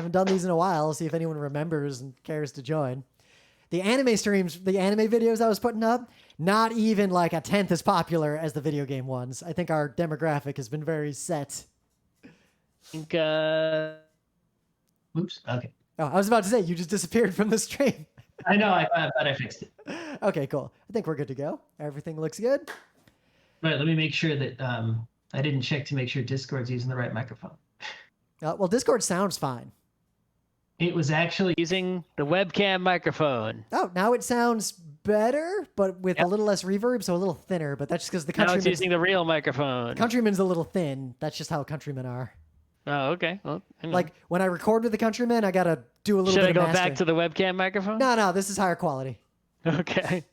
Haven't done these in a while. See if anyone remembers and cares to join. The anime streams, the anime videos I was putting up, not even like a tenth as popular as the video game ones. I think our demographic has been very set. I think, oops. Okay. Oh, I was about to say, you just disappeared from the stream. I know. I thought I fixed it. Okay, cool. I think we're good to go. Everything looks good. Right. Let me make sure that I didn't check to make sure Discord's using the right microphone. Well, Discord sounds fine. It was actually using the webcam microphone. Oh, now it sounds better, but with a little less reverb, so a little thinner. But that's just because the Now it's countryman's using the real microphone. Countryman's a little thin. That's just how countrymen are. Oh, okay. Well, like when I record with the countryman, I gotta do a little Should bit I of go mastering. back to the webcam microphone? No, this is higher quality. Okay.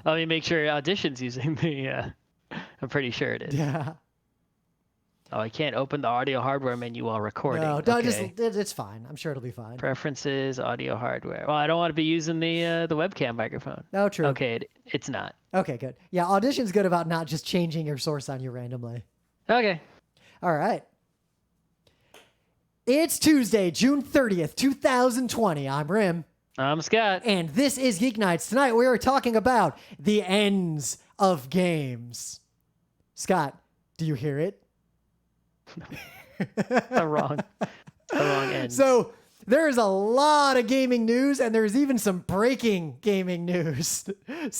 Let me make sure Audition's using the. I'm pretty sure it is. Yeah. Oh, I can't open the audio hardware menu while recording. No, okay. it's fine. I'm sure it'll be fine. Preferences, audio hardware. Well, I don't want to be using the webcam microphone. No, true. Okay, it's not. Okay, good. Yeah, Audition's good about not just changing your source on you randomly. Okay. All right. It's Tuesday, June 30th, 2020. I'm Rim. I'm Scott. And this is Geek Nights. Tonight we are talking about the ends of games. Scott, do you hear it? The wrong end. So there is a lot of gaming news, and there's even some breaking gaming news.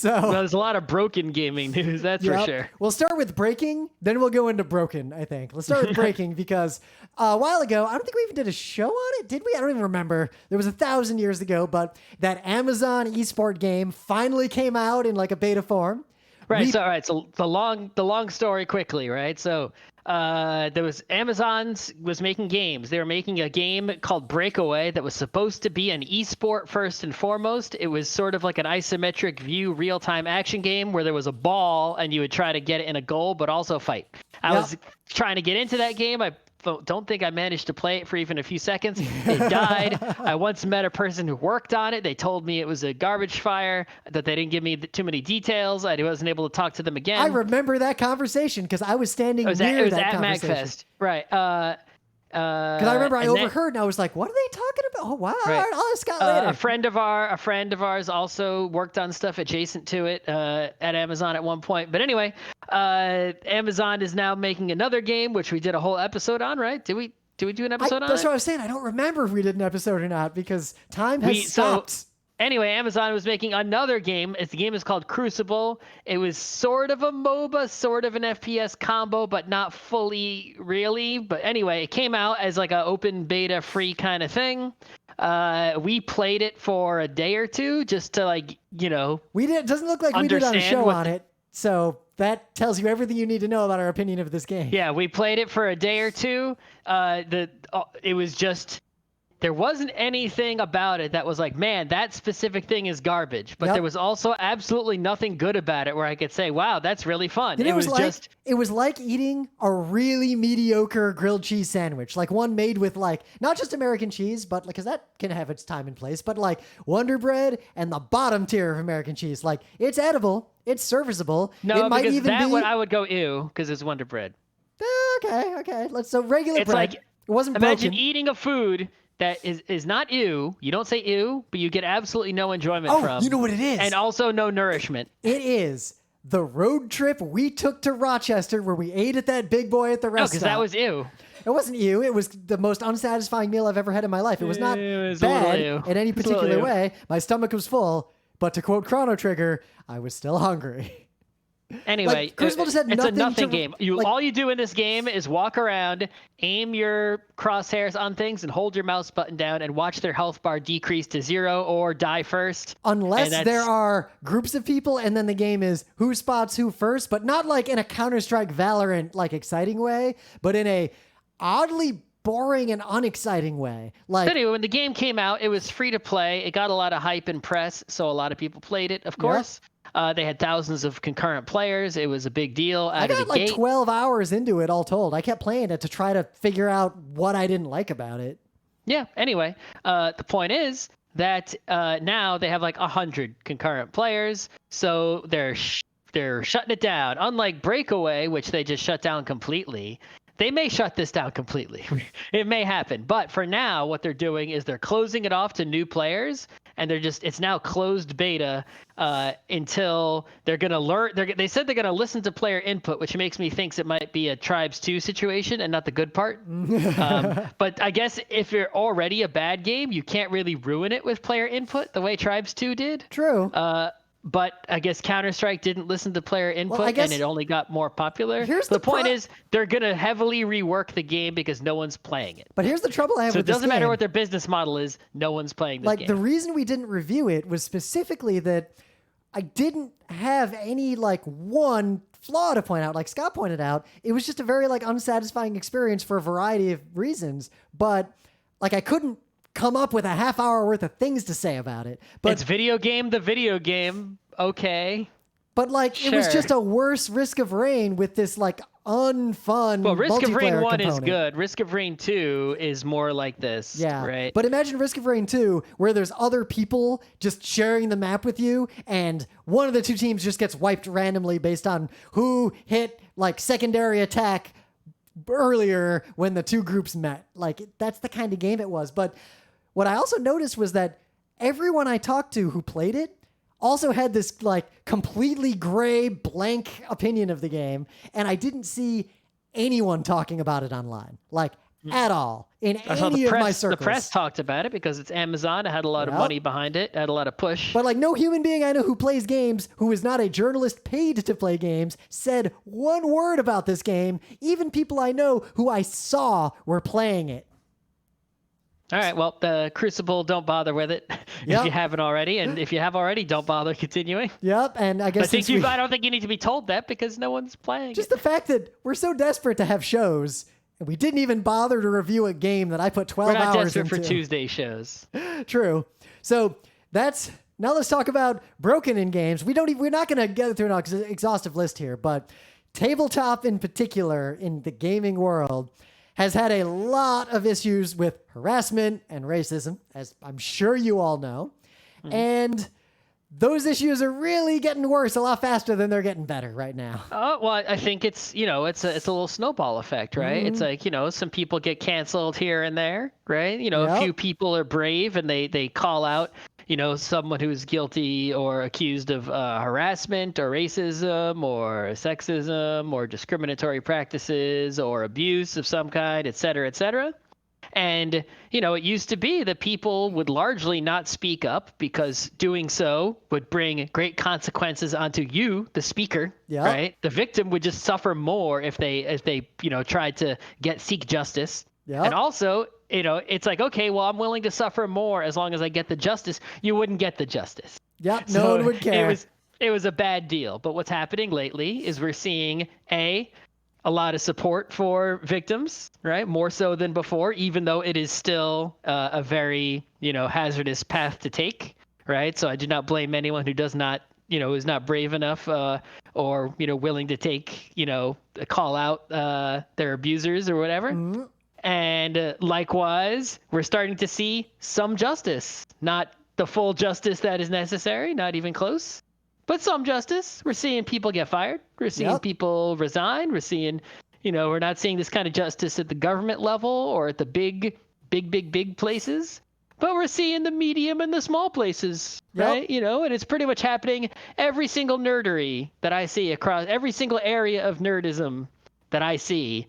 Well, there's a lot of broken gaming news, that's for sure. We'll start with breaking, then we'll go into broken, I think. Let's start with breaking because a while ago, I don't think we even did a show on it, did we? I don't even remember. There was 1,000 years ago, but that Amazon esport game finally came out in like a beta form. Right. So the long story quickly, right? So there was Amazon's was making games. They were making a game called Breakaway that was supposed to be an esport first and foremost. It was sort of like an isometric view real-time action game where there was a ball and you would try to get it in a goal, but also fight. I was trying to get into that game. I don't think I managed to play it for even a few seconds. It died. I once met a person who worked on it. They told me it was a garbage fire, that they didn't give me too many details. I wasn't able to talk to them again. I remember that conversation because I was standing near that conversation. It was at MagFest. Right. Because I remember I overheard and I was like, what are they talking about? Oh, wow. Right. I'll ask Scott later. A friend of ours also worked on stuff adjacent to it at Amazon at one point. But anyway, Amazon is now making another game, which we did a whole episode on, right? Did we do an episode on it? That's what I was saying. I don't remember if we did an episode or not because time has stopped. Anyway, Amazon was making another game. The game is called Crucible. It was sort of a MOBA, sort of an FPS combo, but not fully really. But anyway, it came out as like an open beta free kind of thing. We played it for a day or two just to We did. It doesn't look like we did on a show on it. So that tells you everything you need to know about our opinion of this game. Yeah, we played it for a day or two. It was just... There wasn't anything about it that was like, man, that specific thing is garbage. But there was also absolutely nothing good about it where I could say, wow, that's really fun. It was like eating a really mediocre grilled cheese sandwich, like one made with like not just American cheese, but because that can have its time and place, but like Wonder Bread and the bottom tier of American cheese. Like it's edible, it's serviceable. No, it might because even that be... one I would go ew because it's Wonder Bread. Okay. So regular it's bread. Like, it wasn't imagine broken. eating a food that is not ew. You don't say ew, but you get absolutely no enjoyment from. Oh, you know what it is. And also no nourishment. It is the road trip we took to Rochester where we ate at that big boy at the restaurant. No, because that was ew. It wasn't ew. It was the most unsatisfying meal I've ever had in my life. It was not bad in any particular way. My stomach was full, but to quote Chrono Trigger, I was still hungry. Anyway, Crucible just had it's nothing a nothing to, game. All you do in this game is walk around, aim your crosshairs on things, and hold your mouse button down and watch their health bar decrease to 0 or die first. Unless there are groups of people, and then the game is who spots who first, but not like in a Counter-Strike Valorant like exciting way, but in a oddly boring and unexciting way. Like anyway, when the game came out, it was free to play. It got a lot of hype and press, so a lot of people played it, of course. They had thousands of concurrent players. It was a big deal out of the gate. I got 12 hours into it all told. I kept playing it to try to figure out what I didn't like about it. Yeah, anyway, the point is that now they have like 100 concurrent players, so they're shutting it down. Unlike Breakaway, which they just shut down completely, they may shut this down completely. It may happen. But for now, what they're doing is they're closing it off to new players, and it's now closed beta until they're going to learn. They said they're going to listen to player input, which makes me think it might be a Tribes 2 situation and not the good part. But I guess if you're already a bad game, you can't really ruin it with player input the way Tribes 2 did. True. But I guess Counter-Strike didn't listen to player input, and it only got more popular. The point is, they're going to heavily rework the game because no one's playing it. But here's the trouble I have with this game. So it doesn't matter what their business model is, no one's playing this game. The reason we didn't review it was specifically that I didn't have any, one flaw to point out. Like Scott pointed out, it was just a very, unsatisfying experience for a variety of reasons. But, I couldn't come up with a half hour worth of things to say about it. But it's the video game. Okay. But It was just a worse Risk of Rain with this unfun. Well, Risk of Rain 1 component. is good. Risk of Rain 2 is more like this. Yeah. Right. But imagine Risk of Rain 2 where there's other people just sharing the map with you, and one of the two teams just gets wiped randomly based on who hit secondary attack earlier when the two groups met. That's the kind of game it was. But what I also noticed was that everyone I talked to who played it also had this completely gray, blank opinion of the game, and I didn't see anyone talking about it online, at all, in any of my circles. The press talked about it because it's Amazon. It had a lot of money behind it. It had a lot of push. But no human being I know who plays games, who is not a journalist paid to play games, said one word about this game. Even people I know who I saw were playing it. All right, well, the Crucible, don't bother with it if you haven't already, and if you have already, don't bother continuing. Yep, and I guess I don't think you need to be told that because no one's playing. Just the fact that we're so desperate to have shows, and we didn't even bother to review a game that I put 12 hours into. We're not desperate for Tuesday shows. True. So now let's talk about broken in games. We're not going to get through an exhaustive list here, but tabletop in particular in the gaming world has had a lot of issues with harassment and racism, as I'm sure you all know. Mm-hmm. And those issues are really getting worse a lot faster than they're getting better right now. Oh, well, I think it's a little snowball effect, right? Mm-hmm. It's some people get canceled here and there, right? A few people are brave and they call out, someone who's guilty or accused of harassment or racism or sexism or discriminatory practices or abuse of some kind, et cetera, et cetera. And, it used to be that people would largely not speak up because doing so would bring great consequences onto you, the speaker, right? The victim would just suffer more if they tried to seek justice. Yep. And also, it's okay, well, I'm willing to suffer more as long as I get the justice. You wouldn't get the justice. Yep, no one would care. It was a bad deal. But what's happening lately is we're seeing a lot of support for victims, right? More so than before, even though it is still a very, hazardous path to take, right? So I do not blame anyone who does not, is not brave enough or, willing to take, call out their abusers or whatever. Mm-hmm. And likewise, we're starting to see some justice, not the full justice that is necessary, not even close. But some justice. We're seeing people get fired. We're seeing people resign. We're seeing, we're not seeing this kind of justice at the government level or at the big places. But we're seeing the medium and the small places, right? And it's pretty much happening every single nerdery that I see across every single area of nerdism that I see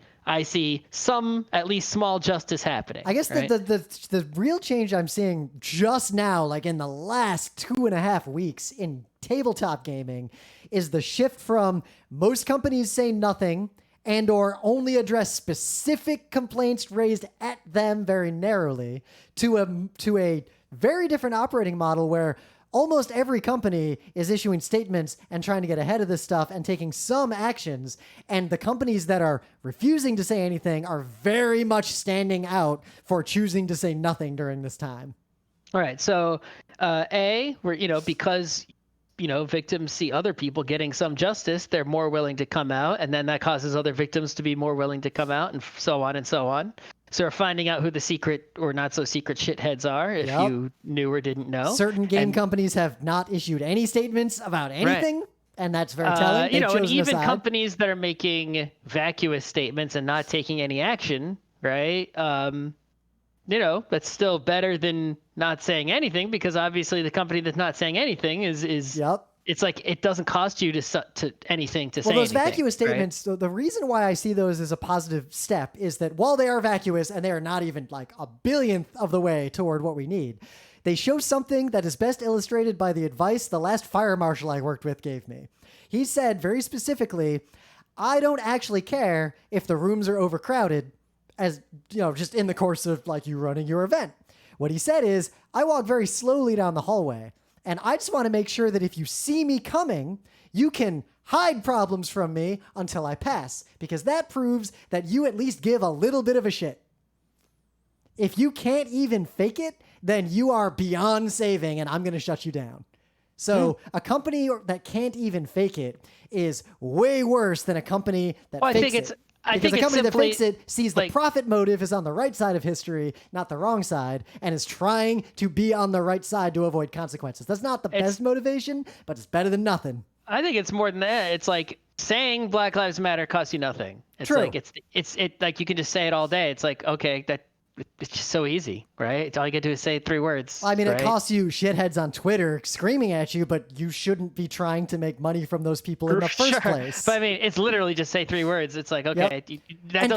some at least small justice happening. I guess right? the real change I'm seeing just now, in the last 2.5 weeks in tabletop gaming, is the shift from most companies say nothing and or only address specific complaints raised at them very narrowly to a very different operating model where almost every company is issuing statements and trying to get ahead of this stuff and taking some actions. And the companies that are refusing to say anything are very much standing out for choosing to say nothing during this time. All right. So, we're, because, victims see other people getting some justice, they're more willing to come out. And then that causes other victims to be more willing to come out and so on and so on. So we're finding out who the secret or not so secret shitheads are, if you knew or didn't know. Certain game companies have not issued any statements about anything. Right. And that's very telling. You They've know, and chosen a even side. companies that are making vacuous statements and not taking any action, right? You know, that's still better than not saying anything, because obviously the company that's not saying anything is Yep. it's like it doesn't cost you to anything to say Well, those anything, vacuous right? statements, the reason why I see those as a positive step is that while they are vacuous and they are not even like a billionth of the way toward what we need, they show something that is best illustrated by the advice the last fire marshal I worked with gave me. He said very specifically, I don't actually care if the rooms are overcrowded, as you know, just in the course of like you running your event. What he said is, I walk very slowly down the hallway, and I just want to make sure that if you see me coming, you can hide problems from me until I pass, because that proves that you at least give a little bit of a shit. If you can't even fake it, then you are beyond saving, and I'm going to shut you down. So a company that can't even fake it is way worse than a company that fakes it. Because a company that fakes it sees the profit motive is on the right side of history, not the wrong side, and is trying to be on the right side to avoid consequences. That's not the best motivation, but it's better than nothing. I think it's more than that. It's like saying Black Lives Matter costs you nothing. It's True. like it's like you can just say it all day. It's like, okay, it's just so easy, right? All you gotta do is say 3 words. I mean, right? it costs you shitheads on Twitter screaming at you, but you shouldn't be trying to make money from those people in the first place. But I mean, it's literally just say 3 words. It's like, okay, that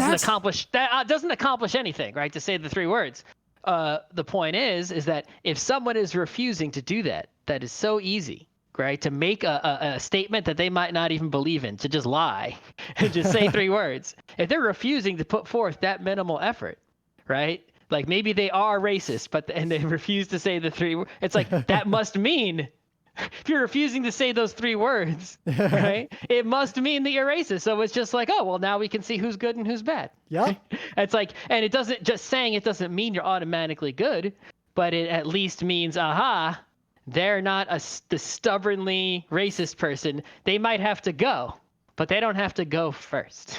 doesn't accomplish anything, right? To say the 3 words. The point is that if someone is refusing to do that, that is so easy, right? To make a statement that they might not even believe in, to just lie and just say 3 words. If they're refusing to put forth that minimal effort, right? Like maybe they are racist, and they refuse to say the 3 words. It's like, that must mean, if you're refusing to say those 3 words, right? It must mean that you're racist. So it's just like, oh, well, now we can see who's good and who's bad. Yep. It's like, and it doesn't, just saying it doesn't mean you're automatically good, but it at least means, aha, they're not the stubbornly racist person. They might have to go, but they don't have to go first.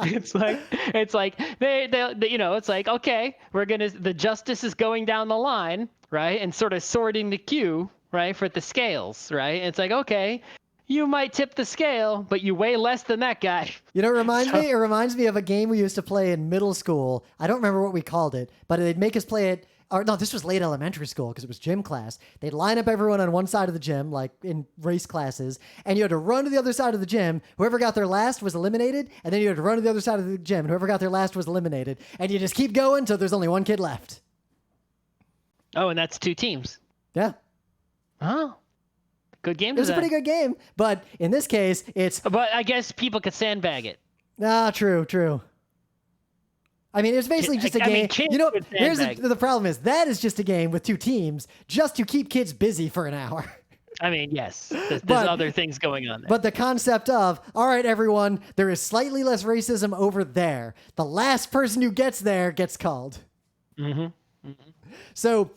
It's like they you know, it's like, okay, the justice is going down the line, right? And sort of sorting the queue, right? For the scales, right? It's like, okay, you might tip the scale, but you weigh less than that guy. You know, it reminds me of a game we used to play in middle school. I don't remember what we called it, but they'd make us play it. Or no, this was late elementary school because it was gym class. They'd line up everyone on one side of the gym, like in race classes, and you had to run to the other side of the gym. Whoever got there last was eliminated, and then you had to run to the other side of the gym, and whoever got there last was eliminated. And you just keep going until there's only one kid left. Oh, and that's 2 teams. Yeah. Oh, good game. It was a pretty good game, but in this case, it's... But I guess people could sandbag it. True. I mean, it's basically just a game. You know, here's the problem is that is just a game with 2 teams just to keep kids busy for an hour. I mean, yes, there's other things going on there. But the concept of, all right, everyone, there is slightly less racism over there. The last person who gets there gets called. So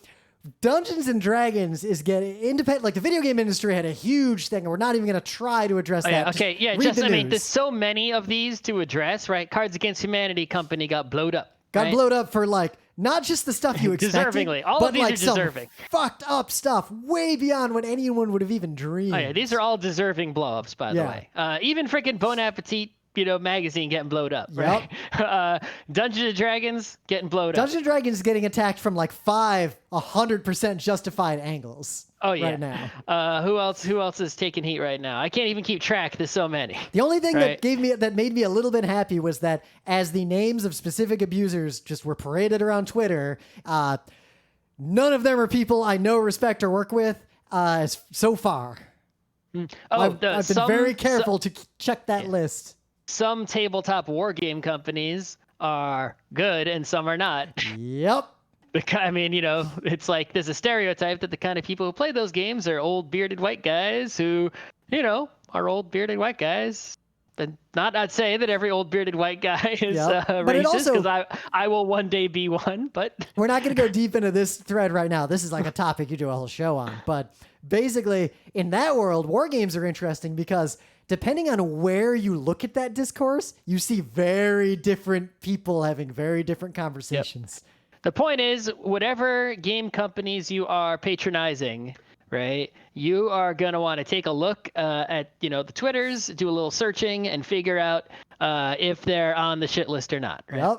Dungeons and Dragons is getting independent. Like the video game industry had a huge thing, and we're not even going to try to address that. Okay, yeah. I mean, there's so many of these to address, right? Cards Against Humanity company got blowed up. Got blowed up for like not just the stuff you expected, deservingly. All but of these like are deserving. Some fucked up stuff, way beyond what anyone would have even dreamed. Oh yeah, these are all deserving blowups, by the way. Even freaking Bon Appetit, magazine getting blowed up, right? Dungeons and Dragons getting blowed up. Dungeons and Dragons is getting attacked from like 5 100% justified angles. Oh yeah. Right now. Who else is taking heat right now? I can't even keep track. There's so many. The only thing that made me a little bit happy was that as the names of specific abusers just were paraded around Twitter, none of them are people I know, respect, or work with so far. I've been very careful to check that list. Some tabletop war game companies are good and some are not. Yep. I mean, it's like there's a stereotype that the kind of people who play those games are old bearded white guys who, are old bearded white guys. And not say that every old bearded white guy is racist, because I will one day be one. But we're not going to go deep into this thread right now. This is like a topic you do a whole show on. But basically, in that world, war games are interesting because depending on where you look at that discourse, you see very different people having very different conversations. Yep. The point is, whatever game companies you are patronizing, right? You are going to want to take a look at, the Twitters, do a little searching, and figure out if they're on the shit list or not, right?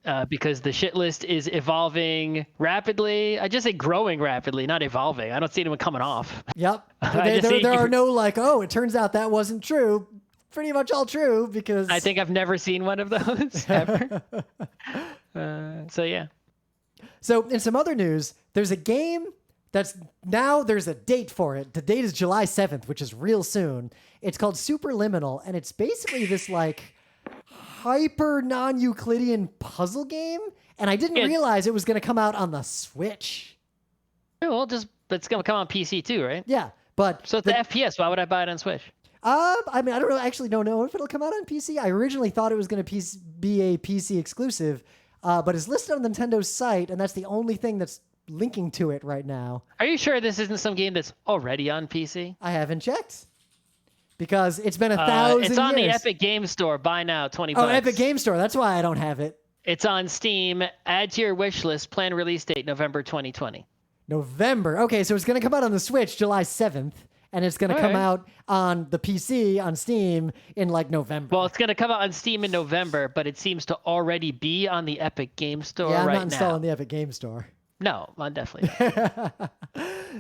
Yep. Because the shit list is evolving rapidly. I just say growing rapidly, not evolving. I don't see anyone coming off. Yep. I just There see- are no like, oh, it turns out that wasn't true. Pretty much all true because I think I've never seen one of those ever. So yeah. So in some other news, there's a game that's now there's a date for it. The date is July 7th, which is real soon. It's called Superliminal, and it's basically this like hyper non-Euclidean puzzle game. And I didn't realize it was going to come out on the Switch. Yeah, well, it's gonna come on PC too, right? Yeah, but So it's the FPS. Why would I buy it on Switch? I mean, I don't know if it'll come out on PC. I originally thought it was going to be a PC exclusive, but it's listed on Nintendo's site, and that's the only thing that's linking to it right now. Are you sure this isn't some game that's already on PC? I haven't checked because it's been 1,000 years. It's on the Epic Game Store. Buy now, $20. Oh, Epic Game Store. That's why I don't have it. It's on Steam. Add to your wish list. Planned release date November 2020. November. Okay, so it's going to come out on the Switch July 7th, and it's going to come out on the PC on Steam in like November. Well, it's going to come out on Steam in November, but it seems to already be on the Epic Game Store yeah, I'm right not installing now. the Epic Game Store. No, definitely not.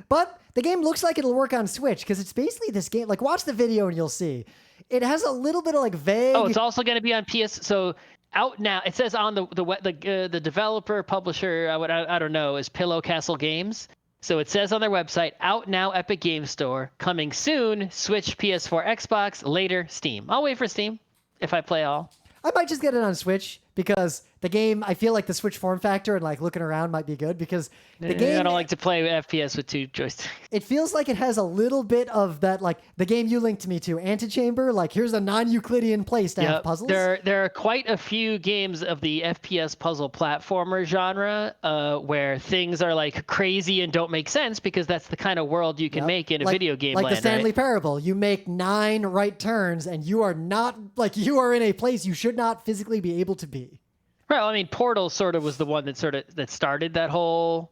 But the game looks like it'll work on Switch because it's basically this game. Like, watch the video and you'll see. It has a little bit of like vague. Oh, it's also going to be on PS. So out now. It says on the developer publisher. I don't know is Pillow Castle Games. So it says on their website, out now, Epic Game Store, coming soon, Switch, PS4, Xbox, later, Steam. I'll wait for Steam if I play all. I might just get it on Switch because the game, I feel like the Switch form factor and like looking around might be good because the game. I don't like to play FPS with two joysticks. It feels like it has a little bit of that, like the game you linked me to, Antechamber. Like here's a non-Euclidean place to have puzzles. There are quite a few games of the FPS puzzle platformer genre where things are like crazy and don't make sense because that's the kind of world you can make in a video game like land, the Stanley right? Parable. You make 9 right turns and you are not like you are in a place you should not physically be able to be. Right. Well, I mean, Portal sort of was the one that started that whole,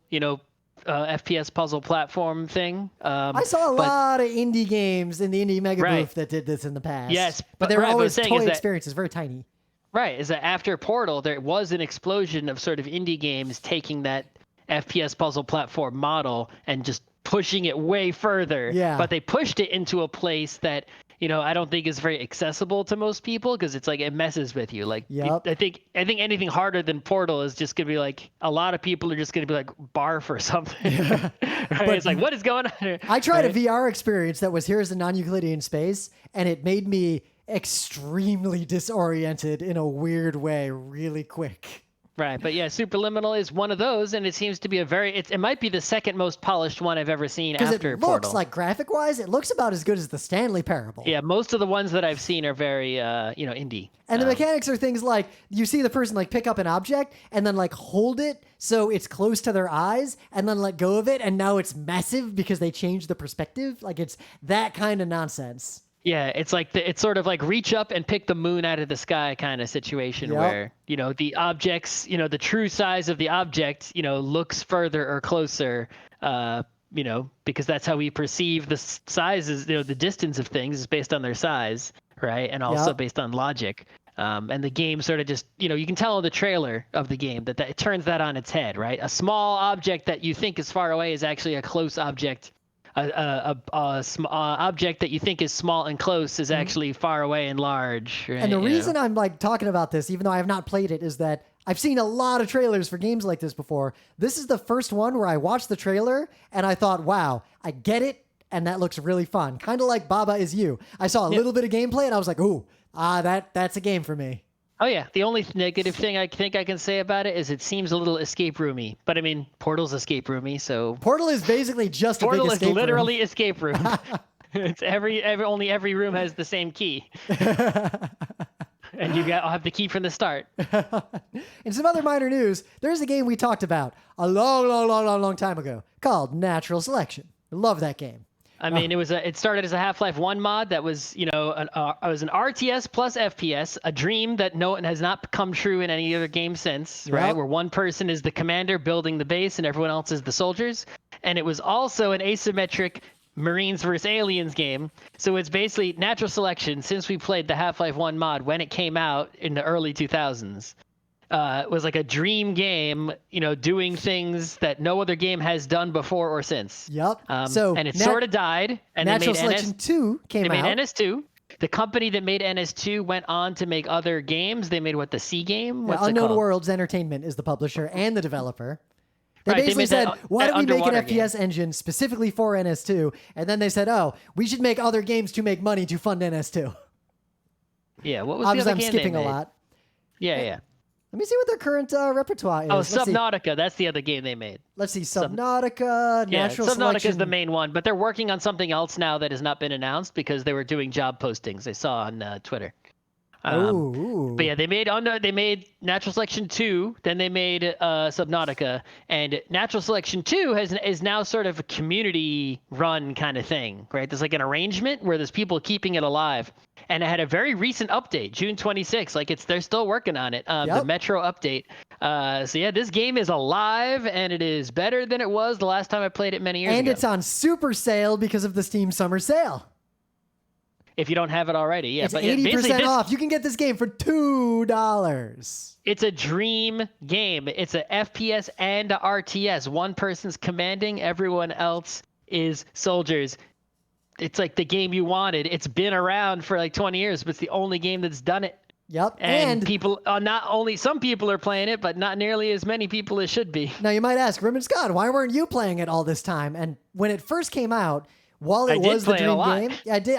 FPS puzzle platform thing. I saw a lot of indie games in the Indie Mega Booth that did this in the past. Yes, but they were always saying toy is that- experiences, very tiny. Right. Is that after Portal, there was an explosion of sort of indie games taking that FPS puzzle platform model and just pushing it way further. Yeah. But they pushed it into a place that, I don't think is very accessible to most people because it's like it messes with you. Like, Yep. I think anything harder than Portal is just gonna be like a lot of people are just gonna be like barf or something. Right? It's like, what is going on here? I tried a VR experience that was here's a non-Euclidean space, and it made me extremely disoriented in a weird way really quick. Right, but yeah, Superliminal is one of those, and it seems to be it might be the second most polished one I've ever seen Because after it looks Portal. like graphic-wise, it looks about as good as the Stanley Parable. Yeah, most of the ones that I've seen are very, indie. And the mechanics are things like you see the person like pick up an object and then like hold it so it's close to their eyes and then let go of it, and now it's massive because they changed the perspective. Like it's that kind of nonsense. Yeah, it's like it's sort of like reach up and pick the moon out of the sky kind of situation where, the objects, the true size of the object, looks further or closer, because that's how we perceive the sizes, the distance of things is based on their size, right? And also based on logic. And the game sort of just, you can tell in the trailer of the game that it turns that on its head, right? A small object that you think is far away is actually a close object. Object that you think is small and close is actually far away and large. Right? And the reason I'm like talking about this, even though I have not played it, is that I've seen a lot of trailers for games like this before. This is the first one where I watched the trailer and I thought, wow, I get it. And that looks really fun. Kind of like Baba Is You. I saw a little bit of gameplay and I was like, ooh, that's a game for me. Oh yeah, the only negative thing I think I can say about it is it seems a little escape roomy. But I mean, Portal's escape roomy, so Portal is basically just a big Portal escape is literally room. escape room. It's only every room has the same key. And I'll have the key from the start. In some other minor news, there's a game we talked about a long time ago called Natural Selection. I love that game. I mean, it started as a Half-Life 1 mod that was, it was an RTS plus FPS, a dream that has not come true in any other game since, right? Where one person is the commander building the base and everyone else is the soldiers. and it was also an asymmetric Marines versus Aliens game. So it's basically natural selection. Since we played the Half-Life 1 mod when it came out in the early 2000s, it was like a dream game, doing things that no other game has done before or since. Yep. And it sort of died. And Natural they made Selection 2 came out. They made NS2. The company that made NS2 went on to make other games. They made the C game? What's it Unknown called? Worlds Entertainment is the publisher and the developer. They Right, basically said, why don't we make an underwater FPS engine specifically for NS2? And then they said, we should make other games to make money to fund NS2. Yeah, what was Obviously, the other game I'm skipping they a made? lot. Yeah. Let me see what their current repertoire is. Oh, Let's see. Subnautica. That's the other game they made. Let's see. Subnautica, Natural Subnautica Selection. is the main one, but they're working on something else now that has not been announced because they were doing job postings I saw on Twitter. But yeah, they made Natural Selection 2, then they made Subnautica, and Natural Selection 2 is now sort of a community run kind of thing, right? There's like an arrangement where there's people keeping it alive, and it had a very recent update, June 26th. They're still working on it, the Metro update. So yeah, this game is alive, and it is better than it was the last time I played it many years ago. And it's on super sale because of the Steam Summer Sale. If you don't have it already, yeah. It's but 80% off. You can get this game for $2. It's a dream game. It's a FPS and a RTS. One person's commanding, everyone else is soldiers. It's like the game you wanted. It's been around for like 20 years, but it's the only game that's done it. Yep. And people, not only some people are playing it, but not nearly as many people as should be. Now you might ask, Rim and Scott, why weren't you playing it all this time? And when it first came out, while it was the dream game,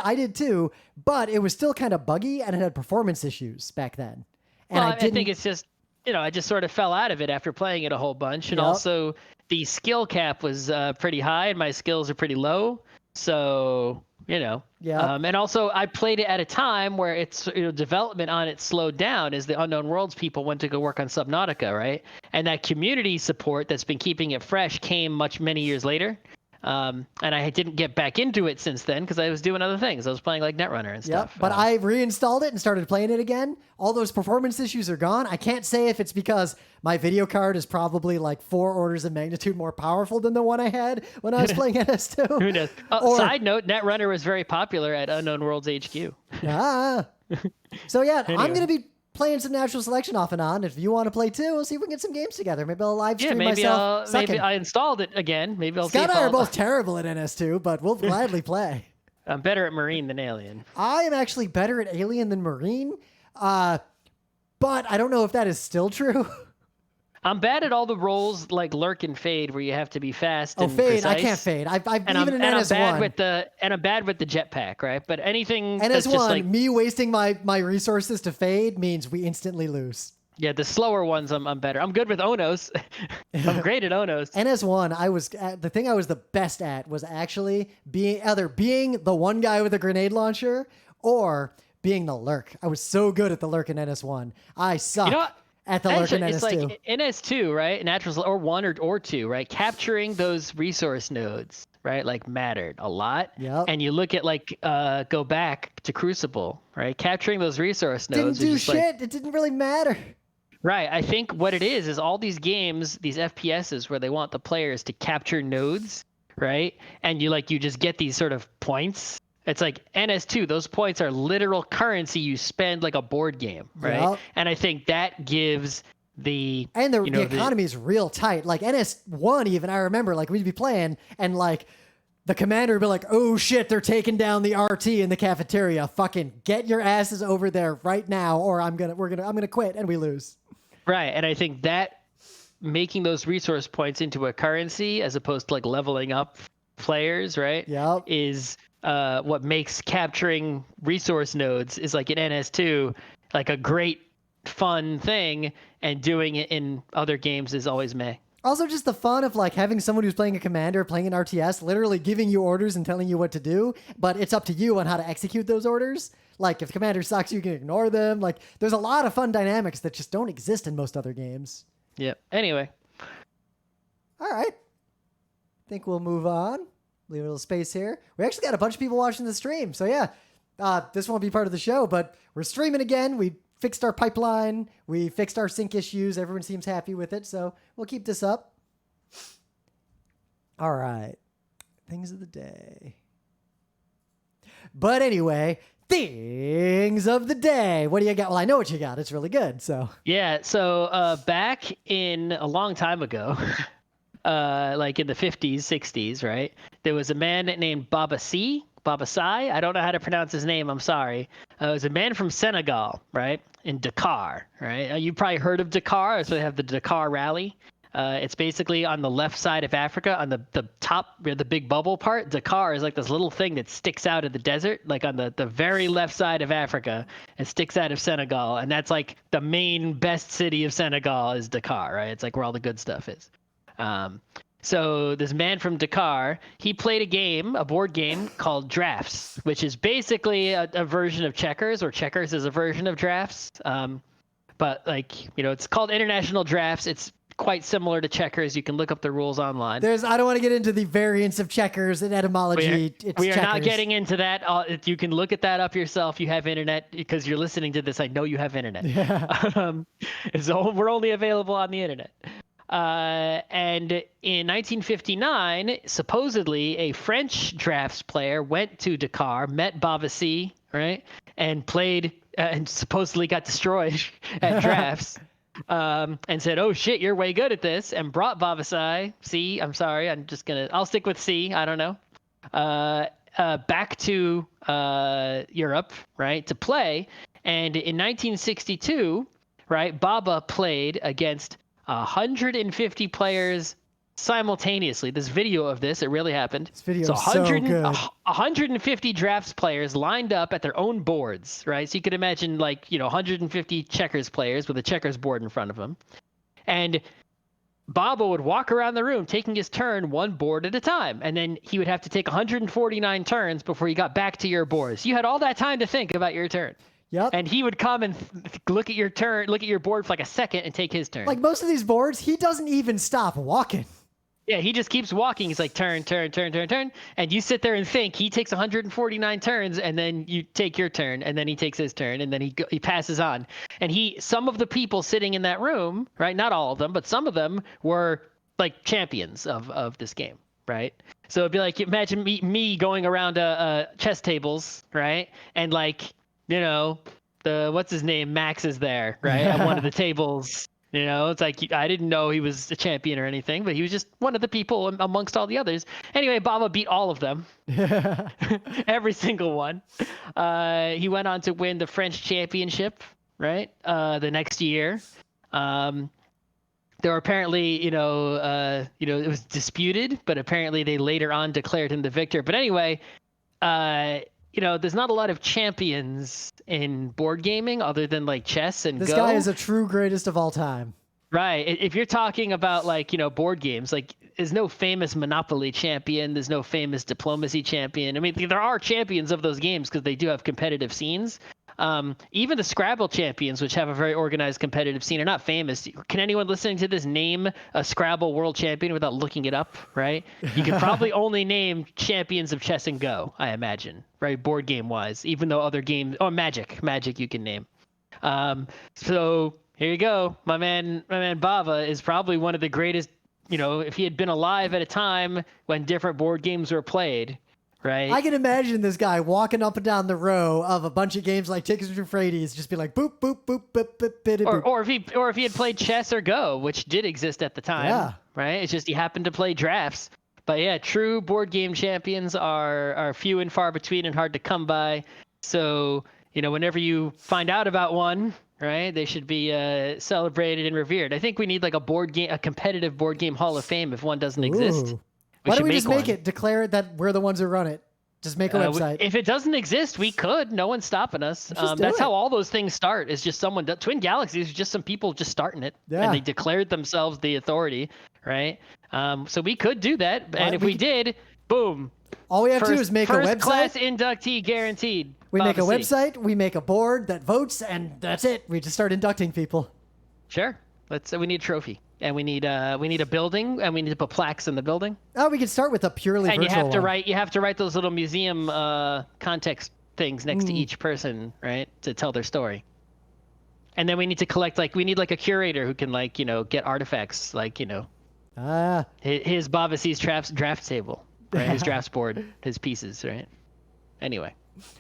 I did too, but it was still kind of buggy and it had performance issues back then. And I think it's just, I just sort of fell out of it after playing it a whole bunch. And also the skill cap was pretty high and my skills are pretty low. So, and also I played it at a time where it's, development on it slowed down as the Unknown Worlds people went to go work on Subnautica, right? And that community support that's been keeping it fresh came many years later. And I didn't get back into it since then because I was doing other things. I was playing like Netrunner and stuff. But I reinstalled it and started playing it again. All those performance issues are gone. I can't say if it's because my video card is probably like 4 orders of magnitude more powerful than the one I had when I was playing NS2. Who knows? Side note, Netrunner was very popular at Unknown Worlds HQ. So yeah, Anyway. I'm going to be playing some Natural Selection off and on. If you want to play too, we'll see if we can get some games together. Maybe I'll live stream myself. Maybe I installed it again. Maybe I'll Scott see and I are both terrible at NS2, but we'll gladly play. I'm better at Marine than Alien. I am actually better at Alien than Marine, but I don't know if that is still true. I'm bad at all the roles like Lurk and Fade where you have to be fast and Fade, precise. I can't Fade. I'm bad with the jetpack, right? But anything that's NS1, just like me wasting my resources to Fade means we instantly lose. Yeah, the slower ones I'm better. I'm good with Onos. I'm great at Onos. NS1, the thing I was the best at was actually being the one guy with a grenade launcher or being the Lurk. I was so good at the Lurk in NS1. I suck at the Lurk in NS2. It's like NS2, right? Natural or 1 or 2, right? Capturing those resource nodes, right? Like mattered a lot. Yep. And you look at go back to Crucible, right? Capturing those resource nodes. Didn't do shit. It didn't really matter. Right. I think what it is all these games, these FPSs where they want the players to capture nodes, right? And you just get these sort of points. It's like NS2, those points are literal currency you spend like a board game, right? Yep. And I think that gives the economy is real tight. Like NS1 even, I remember we'd be playing and the commander would be like, "Oh shit, they're taking down the RT in the cafeteria. Fucking get your asses over there right now or I'm going to quit," and we lose. Right. And I think that making those resource points into a currency as opposed to leveling up players, right? Yep. Is what makes capturing resource nodes is in NS2 a great fun thing, and doing it in other games is always meh. Also, just the fun of having someone who's playing a commander, playing an RTS, literally giving you orders and telling you what to do, but it's up to you on how to execute those orders. If the commander sucks, you can ignore them. There's a lot of fun dynamics that just don't exist in most other games. Yep. Anyway. All right. Think we'll move on. Leave a little space here. We actually got a bunch of people watching the stream. So yeah, this won't be part of the show, but we're streaming again. We fixed our pipeline. We fixed our sync issues. Everyone seems happy with it. So we'll keep this up. All right. Things of the day. But anyway, things of the day. What do you got? Well, I know what you got. It's really good. So Yeah. So back in a long time ago, like in the 50s, 60s, right? There was a man named Baba Sai. I don't know how to pronounce his name. I'm sorry. It was a man from Senegal, right? In Dakar, right? You probably heard of Dakar. So they have the Dakar Rally. It's basically on the left side of Africa, on the top, where the big bubble part. Dakar is like this little thing that sticks out of the desert, like on the very left side of Africa. It sticks out of Senegal, and that's like the main best city of Senegal is Dakar, right? It's like where all the good stuff is. So this man from Dakar, he played a board game called Drafts, which is basically a version of checkers, or checkers is a version of drafts. But like, it's called International Drafts. It's quite similar to checkers. You can look up the rules online. I don't want to get into the variants of checkers and etymology. We are not getting into that. You can look at that up yourself. You have internet, because you're listening to this. I know you have internet. Yeah. So we're only available on the internet. And in 1959, supposedly a French drafts player went to Dakar, met Bavasi, right, and played, and supposedly got destroyed at drafts. And said, "Oh shit, you're way good at this," and brought Bavasai, I'll stick with C, I don't know, back to Europe, right, to play. And in 1962, right, Baba played against 150 players simultaneously. This video of this, it really happened. This video is so good. 150 drafts players lined up at their own boards, right? So you could imagine 150 checkers players with a checkers board in front of them. And Baba would walk around the room taking his turn one board at a time. And then he would have to take 149 turns before he got back to your board. So you had all that time to think about your turn. Yep. And he would come and look at your board for like a second and take his turn. Like most of these boards, he doesn't even stop walking. Yeah, he just keeps walking. He's like, turn. And you sit there and think. He takes 149 turns, and then you take your turn, and then he takes his turn, and then he passes on. And some of the people sitting in that room, right, not all of them, but some of them were like champions of this game, right? So it'd be like, imagine me going around chess tables, right? And like, what's his name? Max is there, right? At one of the tables. It's like, I didn't know he was a champion or anything, but he was just one of the people amongst all the others. Anyway, Baba beat all of them. Every single one. He went on to win the French championship, right? The next year. There were apparently, it was disputed, but apparently they later on declared him the victor. But anyway, there's not a lot of champions in board gaming other than like chess and This Go. guy is a true greatest of all time. Right. If you're talking about board games, like there's no famous Monopoly champion. There's no famous diplomacy champion. I mean, there are champions of those games because they do have competitive scenes. Even the Scrabble champions, which have a very organized competitive scene, are not famous. Can anyone listening to this name a Scrabble world champion without looking it up, right? You can probably only name champions of chess and Go, I imagine, right? Board game wise, even though other games, Magic you can name. So here you go. My man Bava is probably one of the greatest, if he had been alive at a time when different board games were played. Right. I can imagine this guy walking up and down the row of a bunch of games like Tickets to Euphrates, just be like boop boop boop boop boop boop. boop. Or if he had played chess or Go, which did exist at the time. Yeah. Right. It's just he happened to play drafts. But yeah, true board game champions are few and far between and hard to come by. So whenever you find out about one, right, they should be celebrated and revered. I think we need like a competitive board game Hall of Fame if one doesn't exist. Why don't we just make it? Declare it that we're the ones who run it. Just make a website. If it doesn't exist, we could. No one's stopping us. That's how all those things start. Is just Twin Galaxies is just some people just starting it. Yeah. And they declared themselves the authority, right? So we could do that. And if we did, boom. All we have to do is make a website. First class inductee guaranteed. We make a website. We make a board that votes, and that's it. We just start inducting people. Sure. We need a trophy. And we need a building, and we need to put plaques in the building. Oh, we can start with a purely virtual one. You have to write those little museum context things next to each person, right, to tell their story. And then we need to collect we need a curator who can get artifacts His Bavasi's draft table, right? His drafts board, his pieces, right? Anyway.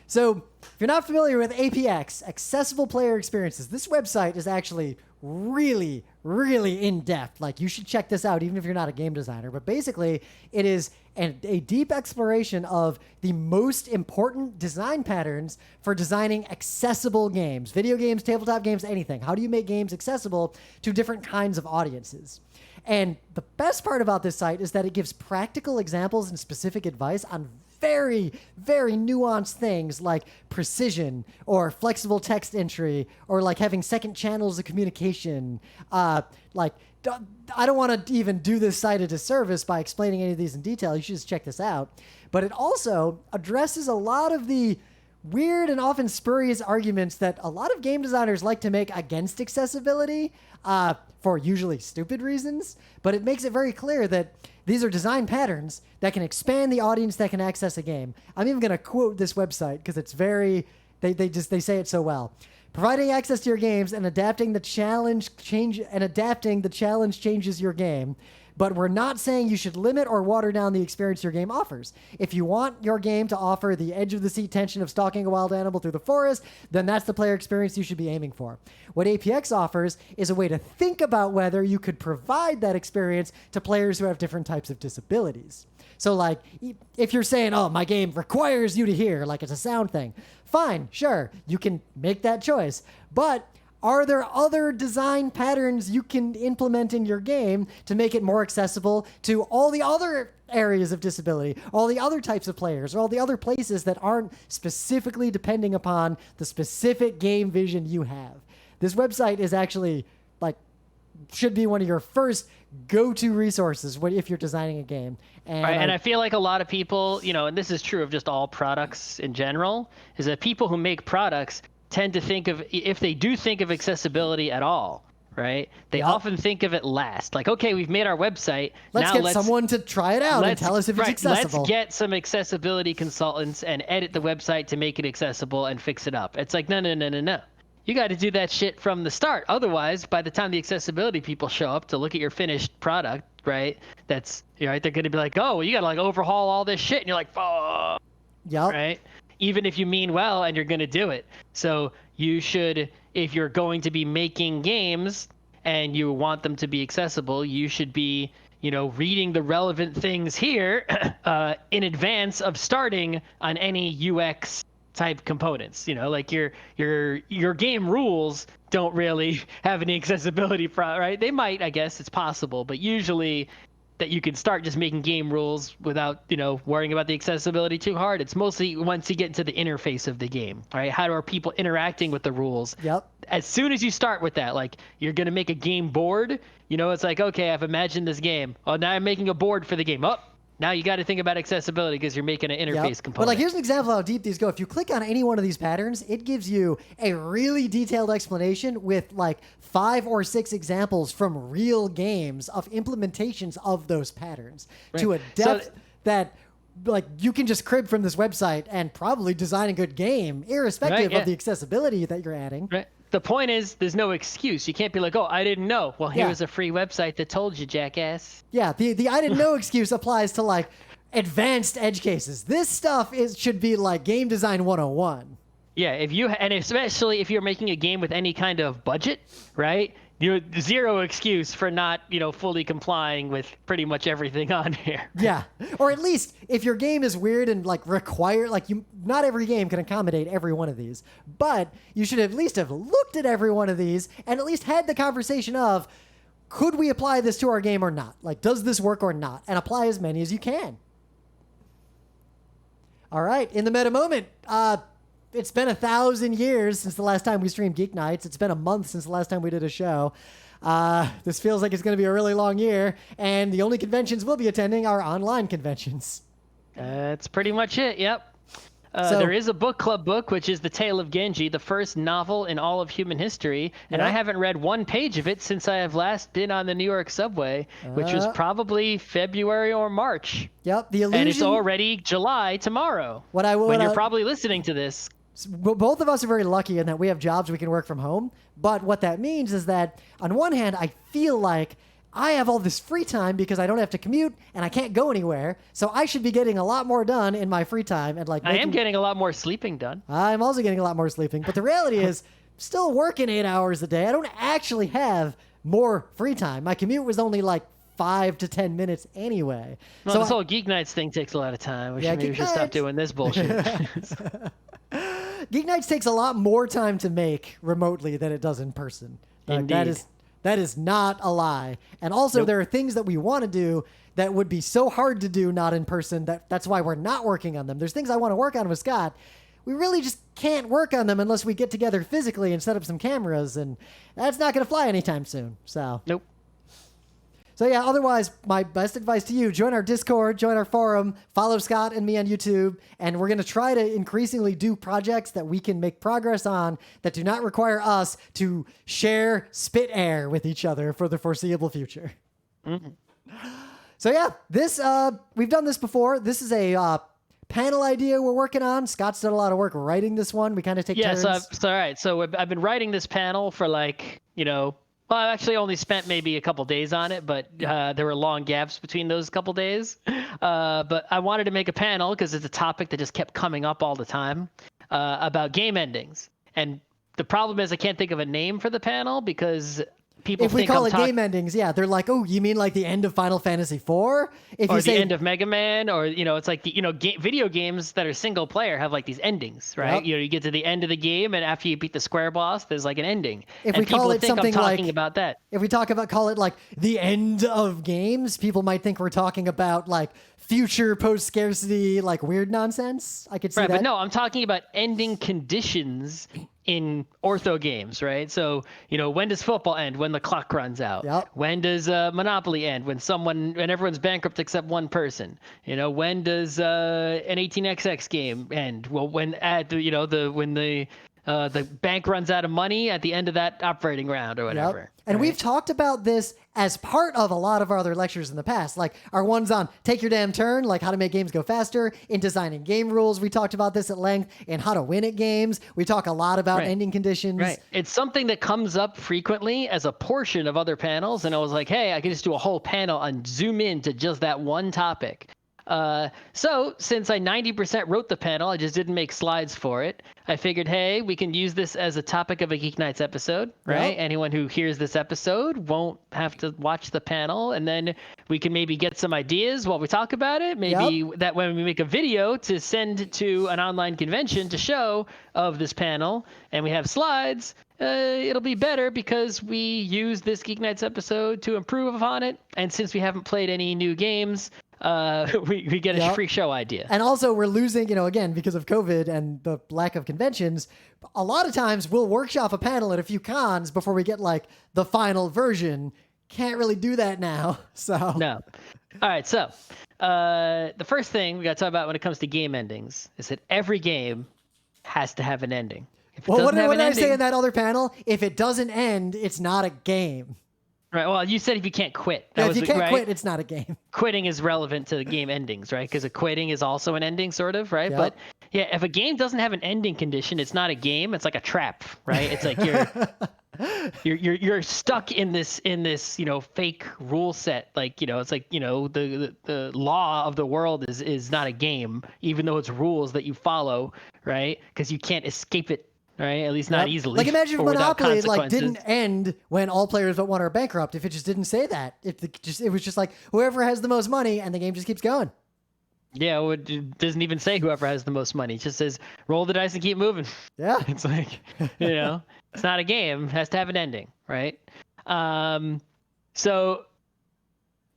So, if you're not familiar with APX, Accessible Player Experiences, this website is actually really, really in-depth. Like, you should check this out, even if you're not a game designer. But basically, it is a deep exploration of the most important design patterns for designing accessible games. Video games, tabletop games, anything. How do you make games accessible to different kinds of audiences? And the best part about this site is that it gives practical examples and specific advice on very, very nuanced things like precision or flexible text entry or like having second channels of communication. I don't want to even do this site a disservice by explaining any of these in detail. You should just check this out. But it also addresses a lot of the weird and often spurious arguments that a lot of game designers like to make against accessibility for usually stupid reasons. But it makes it very clear that these are design patterns that can expand the audience that can access a game. I'm even going to quote this website because it's very, they say it so well. Providing access to your games and adapting the challenge changes your game. But we're not saying you should limit or water down the experience your game offers. If you want your game to offer the edge-of-the-seat tension of stalking a wild animal through the forest, then that's the player experience you should be aiming for. What APX offers is a way to think about whether you could provide that experience to players who have different types of disabilities. So, like, if you're saying, oh, my game requires you to hear, like it's a sound thing, fine, sure, you can make that choice. But are there other design patterns you can implement in your game to make it more accessible to all the other areas of disability, all the other types of players, or all the other places that aren't specifically depending upon the specific game vision you have? This website is actually, like, should be one of your first go-to resources if you're designing a game. And I feel like a lot of people, and this is true of just all products in general, is that people who make products tend to think of, if they do think of accessibility at all, right? They often think of it last. Like, okay, we've made our website. Let's get someone to try it out and tell us if it's accessible. Let's get some accessibility consultants and edit the website to make it accessible and fix it up. It's like, no. You got to do that shit from the start. Otherwise, by the time the accessibility people show up to look at your finished product, right, they're going to be like, oh, you got to like overhaul all this shit. And you're like, fuck. Yep. Right? Even if you mean well and you're going to do it. So you should, if you're going to be making games and you want them to be accessible, you should be, reading the relevant things here in advance of starting on any UX type components. Like your game rules don't really have any accessibility, right? They might, I guess it's possible, but usually that you can start just making game rules without, worrying about the accessibility too hard. It's mostly once you get into the interface of the game, right? How are people interacting with the rules? Yep. As soon as you start with that, like you're going to make a game board, it's like, okay, I've imagined this game. Oh, now I'm making a board for the game. Oh, now you got to think about accessibility because you're making an interface component. But like, here's an example of how deep these go. If you click on any one of these patterns, it gives you a really detailed explanation with like 5 or 6 examples from real games of implementations of those patterns to a depth that like you can just crib from this website and probably design a good game irrespective of the accessibility that you're adding. Right. The point is, there's no excuse. You can't be like, oh, I didn't know. Well, here's a free website that told you, jackass. Yeah, the I didn't know excuse applies to like advanced edge cases. This stuff should be like game design 101. Yeah, and especially if you're making a game with any kind of budget, right? You're zero excuse for not, fully complying with pretty much everything on here. Yeah. Or at least if your game is weird and like not every game can accommodate every one of these, but you should at least have looked at every one of these and at least had the conversation of, could we apply this to our game or not? Like, does this work or not? And apply as many as you can. All right. In the meta moment, it's been 1,000 years since the last time we streamed Geek Nights. It's been a month since the last time we did a show. This feels like it's going to be a really long year, and the only conventions we'll be attending are online conventions. That's pretty much it, yep. There is a book club book, which is The Tale of Genji, the first novel in all of human history, and I haven't read one page of it since I have last been on the New York subway, which was probably February or March. Yep, the illusion... And it's already July tomorrow, when you're probably listening to this. Both of us are very lucky in that we have jobs we can work from home. But what that means is that, on one hand, I feel like I have all this free time because I don't have to commute and I can't go anywhere. So I should be getting a lot more done in my free time and I am getting a lot more sleeping done. I'm also getting a lot more sleeping. But the reality is, still working 8 hours a day. I don't actually have more free time. My commute was only like 5 to 10 minutes anyway. Well, so this whole Geek Nights thing takes a lot of time. Maybe we should stop doing this bullshit. Geek Nights takes a lot more time to make remotely than it does in person. Indeed. That is not a lie. And also, there are things that we want to do that would be so hard to do not in person. That's why we're not working on them. There's things I want to work on with Scott. We really just can't work on them unless we get together physically and set up some cameras, and that's not going to fly anytime soon. So Nope. So yeah, otherwise, my best advice to you, join our Discord, join our forum, follow Scott and me on YouTube, and we're going to try to increasingly do projects that we can make progress on that do not require us to share spit air with each other for the foreseeable future. Mm-hmm. So yeah, this we've done this before. This is a panel idea we're working on. Scott's done a lot of work writing this one. We kind of take turns. All right. So I've been writing this panel for well, I actually only spent maybe a couple days on it, but there were long gaps between those couple days. But I wanted to make a panel because it's a topic that just kept coming up all the time about game endings. And the problem is I can't think of a name for the panel because people if we call it game endings, yeah, they're like, oh, you mean like the end of Final Fantasy IV? If or you the end of Mega Man, or it's like video games that are single player have like these endings, right? Yep. You get to the end of the game, and after you beat the square boss, there's like an ending. If and we call people it think something I'm talking like about that. If we call it like the end of games, people might think we're talking about like future post scarcity, like weird nonsense. I could see right, that. But no, I'm talking about ending conditions in ortho games, right? So, when does football end? When the clock runs out. Yep. When does Monopoly end? When everyone's bankrupt except one person. When does an 18xx game end? Well, when the bank runs out of money at the end of that operating round or whatever. Yep. And we've talked about this as part of a lot of our other lectures in the past, like our ones on Take Your Damn Turn, like how to make games go faster. In designing game rules, we talked about this at length. In how to win at games, we talk a lot about ending conditions. Right. It's something that comes up frequently as a portion of other panels, and I was like, hey, I could just do a whole panel and zoom in to just that one topic. So since I 90% wrote the panel, I just didn't make slides for it. I figured, hey, we can use this as a topic of a Geek Nights episode, right? Yep. Anyone who hears this episode won't have to watch the panel, and then we can maybe get some ideas while we talk about it. Maybe that when we make a video to send to an online convention to show of this panel, and we have slides, it'll be better because we use this Geek Nights episode to improve upon it. And since we haven't played any new games, we get a free show idea. And also we're losing, again, because of COVID and the lack of conventions, a lot of times we'll workshop a panel at a few cons before we get like the final version. Can't really do that now. So no. All right. So the first thing we got to talk about when it comes to game endings is that every game has to have an ending. Well, what did I say in that other panel? If it doesn't end, it's not a game. Right. Well, you said if you can't quit. If you can't quit, it's not a game. Quitting is relevant to the game endings, right? Because quitting is also an ending, sort of, right? Yep. But yeah, if a game doesn't have an ending condition, it's not a game. It's like a trap, right? It's like you're stuck in this fake rule set. Like it's like the law of the world is not a game, even though it's rules that you follow, right? Because you can't escape it. Right, at least not easily. Like imagine if Monopoly didn't end when all players but one are bankrupt. If it just didn't say that, it was just like whoever has the most money, and the game just keeps going. Yeah, well, it doesn't even say whoever has the most money. It just says roll the dice and keep moving. Yeah, it's like it's not a game. It has to have an ending, right? So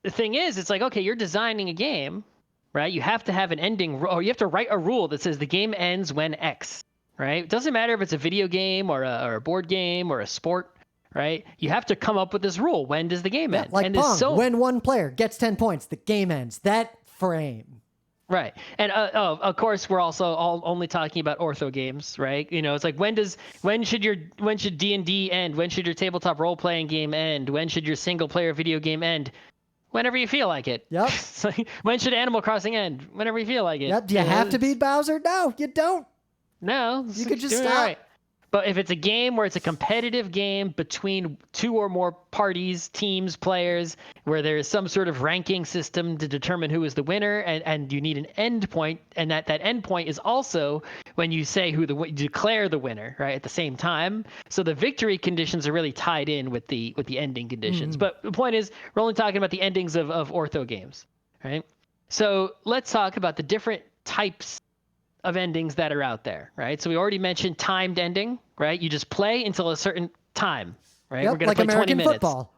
the thing is, it's like okay, you're designing a game, right? You have to have an ending, or you have to write a rule that says the game ends when X. Right? It doesn't matter if it's a video game or a board game or a sport, right? You have to come up with this rule. When does the game end? Like Pong, when one player gets 10 points, the game ends. That frame. Right. And of course, we're also only talking about ortho games, right? It's like when should D&D end? When should your tabletop role-playing game end? When should your single-player video game end? Whenever you feel like it. Yep. Like, when should Animal Crossing end? Whenever you feel like it. Yep. Do you have to beat Bowser? No, you don't. No, you could just stop. Right. But if it's a game where it's a competitive game between two or more parties, teams, players, where there is some sort of ranking system to determine who is the winner, and you need an end point, and that end point is also when you say you declare the winner, right, at the same time. So the victory conditions are really tied in with the ending conditions. But the point is, we're only talking about the endings of ortho games, right? So let's talk about the different types of endings that are out there, right? So we already mentioned timed ending, right? You just play until a certain time, right? Yep, We're going to like play American 20 minutes. football.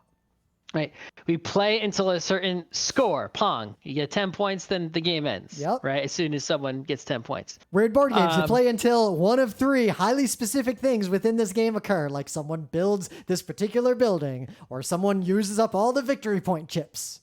Right. We play until a certain score, pong. You get 10 points, then the game ends, Yep. right? As soon as someone gets 10 points. Weird board games. You play until one of 3 highly specific things within this game occur, like someone builds this particular building, or someone uses up all the victory point chips.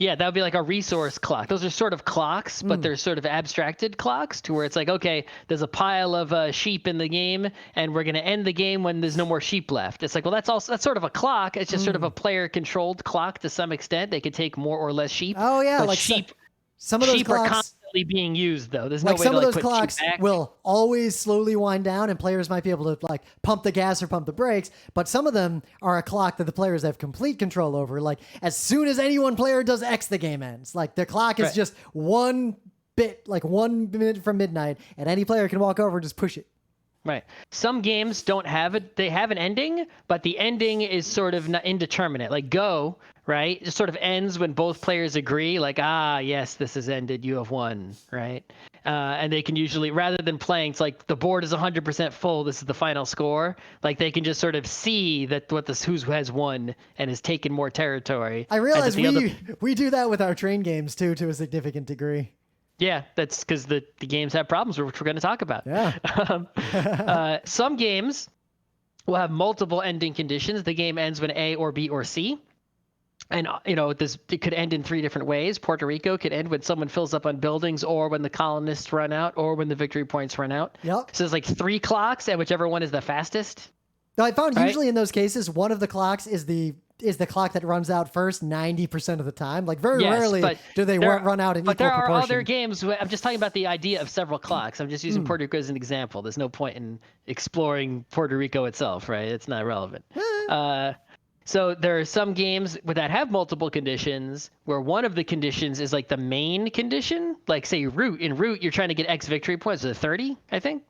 Yeah, that would be like a resource clock. Those are sort of clocks, but they're sort of abstracted clocks to where it's like, okay, there's a pile of sheep in the game, and we're going to end the game when there's no more sheep left. It's like, well, that's sort of a clock. It's just sort of a player-controlled clock to some extent. They could take more or less sheep. Oh, yeah. But Like sheep, some of those sheep clocks are constantly being used, though. There's no like way some to of those put clocks sheep back. will always slowly wind down, and players might be able to like pump the gas or pump the brakes. But some of them are a clock that the players have complete control over. Like as soon as any one player does X, the game ends. Like the clock is Right. just 1 bit, like 1 minute from midnight, and any player can walk over and just push it. Right. Some games don't have it. They have an ending, but the ending is sort of indeterminate. Like Go, right? It sort of ends when both players agree, like, yes, this has ended. You have won, right? And they can usually, rather than playing, it's like the board is 100% full. This is the final score. Like they can just sort of see that who has won and has taken more territory. I realize and that we do that with our train games too, to a significant degree. Yeah, that's because the games have problems, which we're going to talk about. Yeah. Some games will have multiple ending conditions. The game ends when A or B or C. And, it could end in 3 different ways. Puerto Rico could end when someone fills up on buildings, or when the colonists run out, or when the victory points run out. Yep. So there's like 3 clocks, and whichever one is the fastest. Now, I found Right? usually in those cases, one of the clocks is the clock that runs out first 90% of the time. Like very rarely do they run out in equal proportion. But there are other games. I'm just talking about the idea of several clocks. I'm just using Puerto Rico as an example. There's no point in exploring Puerto Rico itself, right? It's not relevant. So there are some games that have multiple conditions where one of the conditions is like the main condition. Like say Root. In Root, you're trying to get X victory points. Is it 30, I think?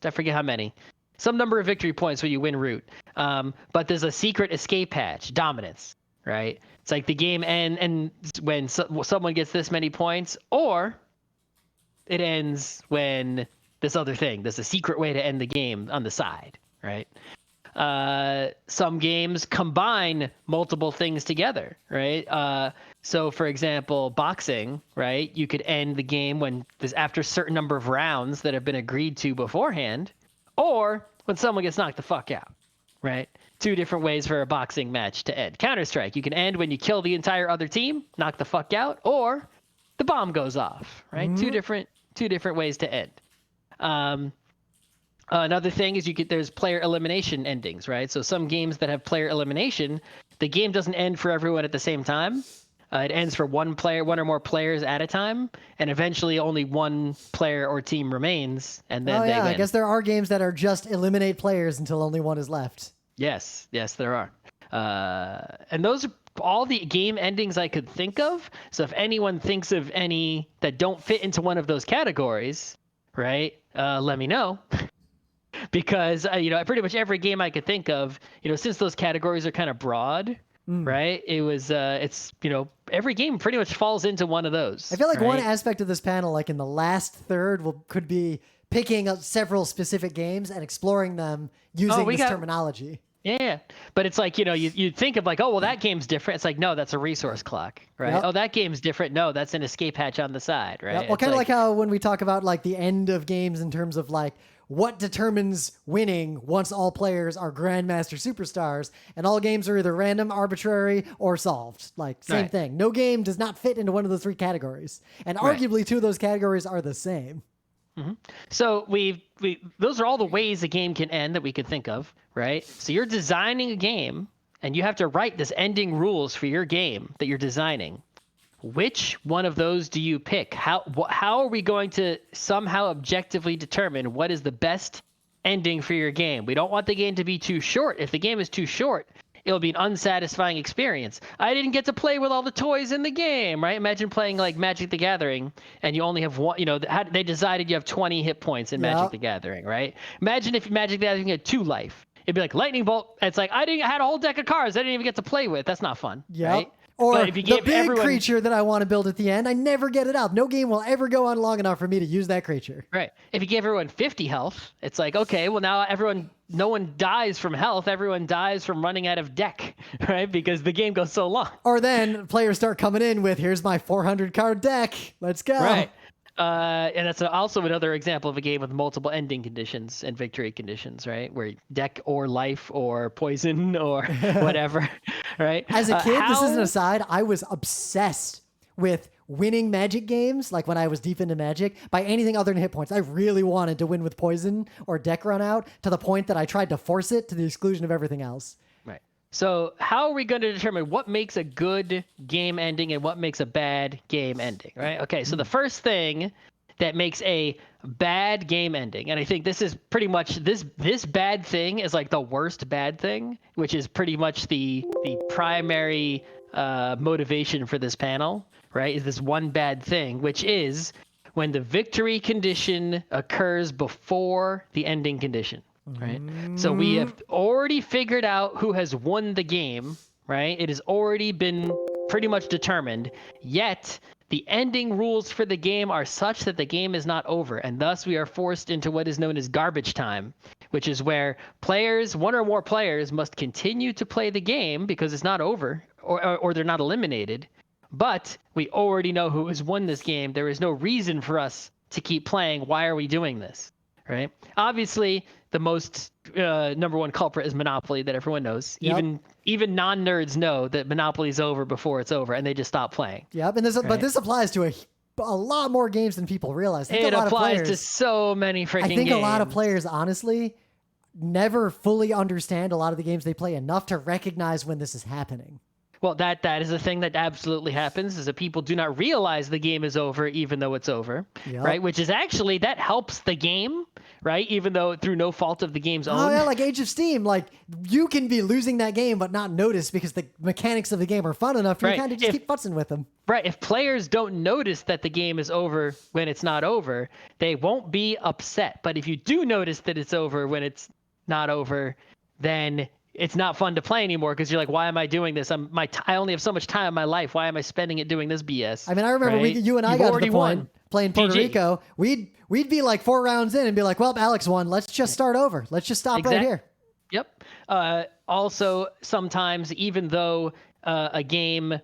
I forget how many. Some number of victory points when you win Root. But there's a secret escape hatch, Dominance, right? It's like the game ends when someone gets this many points, or it ends when this other thing. There's a secret way to end the game on the side, right? Some games combine multiple things together, right? So for example, boxing, right? You could end the game when there's after a certain number of rounds that have been agreed to beforehand, or when someone gets knocked the fuck out, right? 2 different ways for a boxing match to end. Counter-Strike, you can end when you kill the entire other team, knock the fuck out, or the bomb goes off, right? Mm-hmm. Two different ways to end. Another thing is there's player elimination endings, right? So some games that have player elimination, the game doesn't end for everyone at the same time. It ends for one or more players at a time, and eventually only one player or team remains, and then they win. I guess there are games that are just eliminate players until only one is left. Yes, there are. And those are all the game endings I could think of. So if anyone thinks of any that don't fit into one of those categories, right, let me know. Because, pretty much every game I could think of, since those categories are kind of broad, right, every game pretty much falls into one of those. I feel like right? one aspect of this panel, like in the last third, could be picking up several specific games and exploring them using this terminology. Yeah, but it's like, you think of like, oh, well, that game's different. It's like, no, that's a resource clock, right? Yep. Oh, that game's different. No, that's an escape hatch on the side, right? Yep. Well, kind of like how when we talk about like the end of games in terms of like what determines winning once all players are grandmaster superstars, and all games are either random, arbitrary, or solved. Like same thing. No game does not fit into one of those 3 categories, and arguably 2 of those categories are the same. Mm-hmm. So those are all the ways a game can end that we could think of, right? So you're designing a game, and you have to write this ending rules for your game that you're designing. Which one of those do you pick? How are we going to somehow objectively determine what is the best ending for your game. We don't want the game to be too short. If the game is too short, it'll be an unsatisfying experience. I didn't get to play with all the toys in the game, right? Imagine playing like Magic the Gathering and you only have one, they decided you have 20 hit points in Magic the Gathering, right? Imagine if Magic the Gathering had 2 life. It'd be like lightning bolt. It's like, I had a whole deck of cards I didn't even get to play with. That's not fun, right? Or if you the big creature that I want to build at the end, I never get it out. No game will ever go on long enough for me to use that creature. Right. If you give everyone 50 health, it's like, okay, well now no one dies from health. Everyone dies from running out of deck, right? Because the game goes so long. Or then players start coming in with, here's my 400 card deck. Let's go. Right. And that's also another example of a game with multiple ending conditions and victory conditions, right? Where deck or life or poison or whatever, right? As a kid, this is an aside, I was obsessed with winning Magic games, like when I was deep into Magic, by anything other than hit points. I really wanted to win with poison or deck run out to the point that I tried to force it to the exclusion of everything else. Right. So how are we going to determine what makes a good game ending and what makes a bad game ending, right? Okay, so the first thing that makes a bad game ending, and I think this is pretty much, this bad thing is like the worst bad thing, which is pretty much the primary motivation for this panel, right? Is this one bad thing, which is when the victory condition occurs before the ending condition. Right. So we have already figured out who has won the game, right? It has already been pretty much determined, yet the ending rules for the game are such that the game is not over. And thus we are forced into what is known as garbage time, which is where players, one or more players, must continue to play the game because it's not over or they're not eliminated. But we already know who has won this game. There is no reason for us to keep playing. Why are we doing this? Right. Obviously, the most number one culprit is Monopoly, that everyone knows. Yep. Even non-nerds know that Monopoly is over before it's over, and they just stop playing. Yep. And but this applies to a lot more games than people realize. It applies to so many freaking games. I think a lot of players, honestly, never fully understand a lot of the games they play enough to recognize when this is happening. Well, that is a thing that absolutely happens, is that people do not realize the game is over even though it's over, right? Which is actually, that helps the game, right? Even though through no fault of the game's own. Oh yeah, like Age of Steam, like you can be losing that game but not notice because the mechanics of the game are fun enough to kind of just keep futzing with them. Right. If players don't notice that the game is over when it's not over, they won't be upset. But if you do notice that it's over when it's not over, then it's not fun to play anymore because you're like, why am I doing this? I only have so much time in my life. Why am I spending it doing this BS? I mean, I remember you and I got to the point playing Puerto Rico. We'd be like 4 rounds in and be like, well, Alex won. Let's just start over. Let's just stop right here. Yep. Also, sometimes even though a game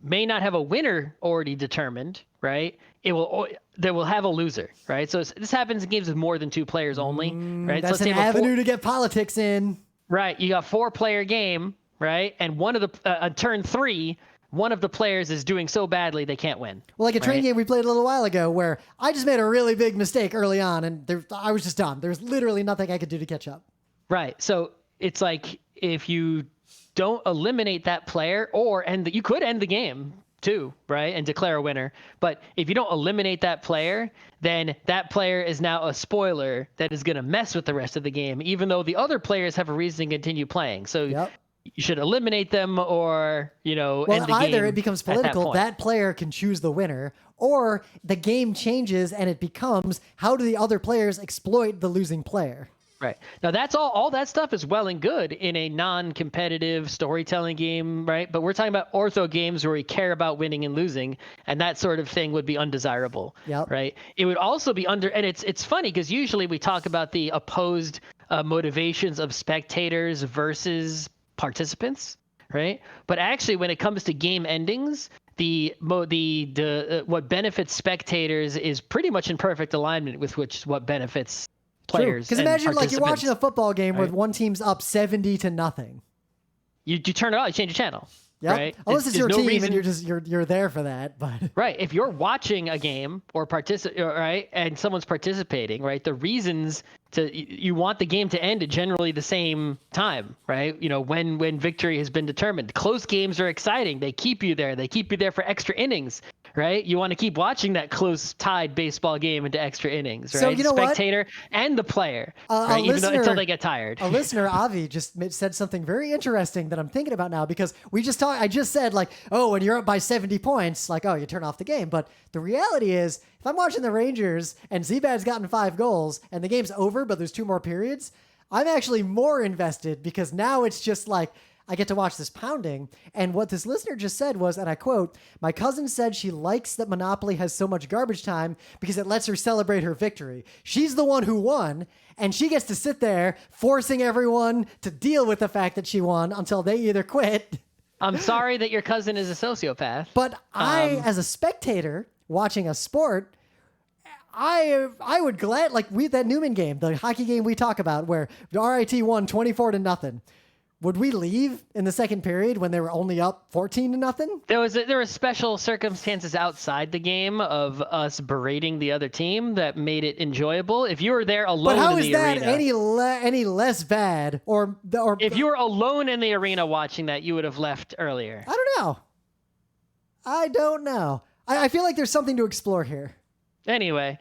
may not have a winner already determined, right? They will have a loser, right? So this happens in games with more than 2 players only, right? That's an avenue to get politics in. Right, you got 4-player game, right? And one of the turn 3, one of the players is doing so badly they can't win. Well, like a train game we played a little while ago, where I just made a really big mistake early on, and I was just done. There's literally nothing I could do to catch up. Right. So it's like if you don't eliminate that player, you could end the game too, right? And declare a winner. But if you don't eliminate that player, then that player is now a spoiler that is going to mess with the rest of the game, even though the other players have a reason to continue playing. So you should eliminate them or, end the game. Either it becomes political, that player can choose the winner, or the game changes and it becomes, how do the other players exploit the losing player? Right. Now that's all that stuff is well and good in a non-competitive storytelling game, right? But we're talking about ortho games where we care about winning and losing, and that sort of thing would be undesirable, right? It would also be and it's funny because usually we talk about the opposed motivations of spectators versus participants, right? But actually when it comes to game endings, what benefits spectators is pretty much in perfect alignment with what benefits players. Because imagine like you're watching a football game where one team's up 70-0. You turn it off, you change the channel. Yeah. Right? Unless it's your team and you're there for that. But right. If you're watching a game or right, and someone's participating, right, the reasons you want the game to end at generally the same time, right? When victory has been determined. Close games are exciting. They keep you there. They keep you there for extra innings, right? You want to keep watching that close tied baseball game into extra innings, right? So you know what? Spectator and the player, right? Even though, until they get tired. A listener, Avi, just said something very interesting that I'm thinking about now, because I just said, like, oh, when you're up by 70 points, like, oh, you turn off the game. But the reality is, if I'm watching the Rangers and Z-Bad's gotten 5 goals and the game's over, but there's 2 more periods, I'm actually more invested, because now it's just like, I get to watch this pounding. And what this listener just said was, and I quote, "My cousin said she likes that Monopoly has so much garbage time because it lets her celebrate her victory. She's the one who won, and she gets to sit there forcing everyone to deal with the fact that she won until they either quit." I'm sorry that your cousin is a sociopath. But I, as a spectator watching a sport, I would that Newman game, the hockey game we talk about, where RIT won 24-0. Would we leave in the second period when they were only up 14-0? There were special circumstances outside the game of us berating the other team that made it enjoyable. If you were there alone, but how in is the that arena, any less bad? Or if you were alone in the arena watching that, you would have left earlier. I don't know. I feel like there's something to explore here. Anyway,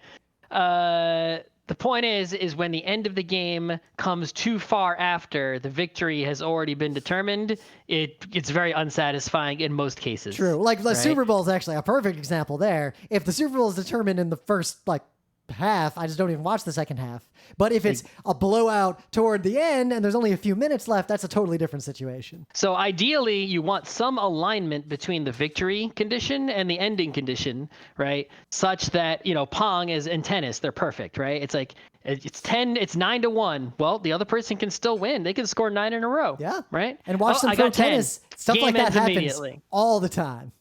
the point is when the end of the game comes too far after the victory has already been determined, it's very unsatisfying in most cases. True. Like the Super Bowl is actually a perfect example there. If the Super Bowl is determined in the first half, I just don't even watch the second half. But if it's a blowout toward the end and there's only a few minutes left, that's a totally different situation. So ideally, you want some alignment between the victory condition and the ending condition, right? Such that, Pong is in tennis, they're perfect, right? It's like it's 9-1. Well, the other person can still win. They can score 9 in a row. Yeah. Right? And watch some pro tennis. Stuff Game like that ends happens immediately. all the time.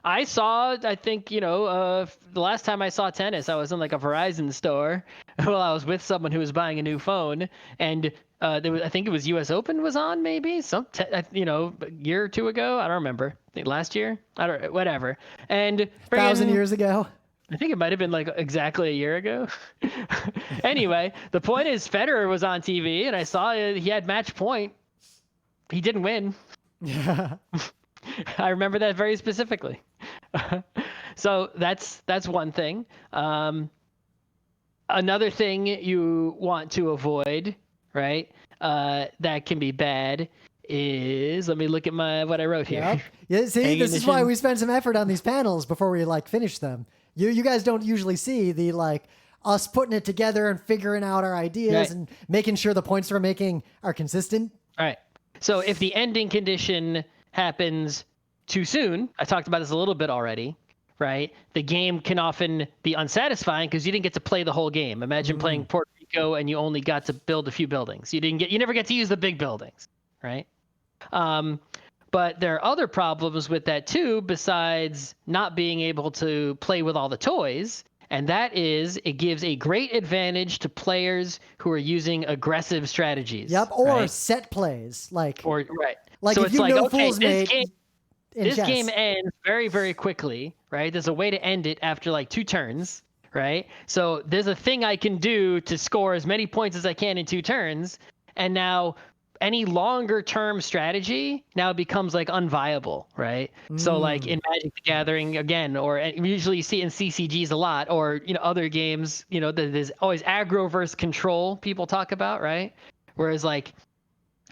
I think, the last time I saw tennis, I was in like a Verizon store while I was with someone who was buying a new phone. And I think it was US Open was on maybe a year or 2 ago. I don't remember. I think last year. Whatever. And 1,000 years ago. I think it might have been like exactly a year ago. Anyway, the point is Federer was on TV and I saw he had match point. He didn't win. Yeah. I remember that very specifically. So that's one thing. Another thing you want to avoid, right? That can be bad is, let me look at what I wrote here. Yep. Yeah, see, this is why we spend some effort on these panels before we finish them. You guys don't usually see the us putting it together and figuring out our ideas and making sure the points we're making are consistent. All right. So if the ending condition happens too soon, I talked about this a little bit already, right? The game can often be unsatisfying because you didn't get to play the whole game. Imagine playing Puerto Rico and you only got to build a few buildings. You never get to use the big buildings, right? But there are other problems with that too, besides not being able to play with all the toys. And that is, it gives a great advantage to players who are using aggressive strategies. Yep, or set plays. Right. Like so if you know Fool's Mate. This game ends very, very quickly, right? There's a way to end it after 2 turns, right? So there's a thing I can do to score as many points as I can in 2 turns. And now any longer term strategy now becomes unviable, right? So in Magic the Gathering again, or usually you see in CCGs a lot, or other games, there's always aggro versus control people talk about, right? Whereas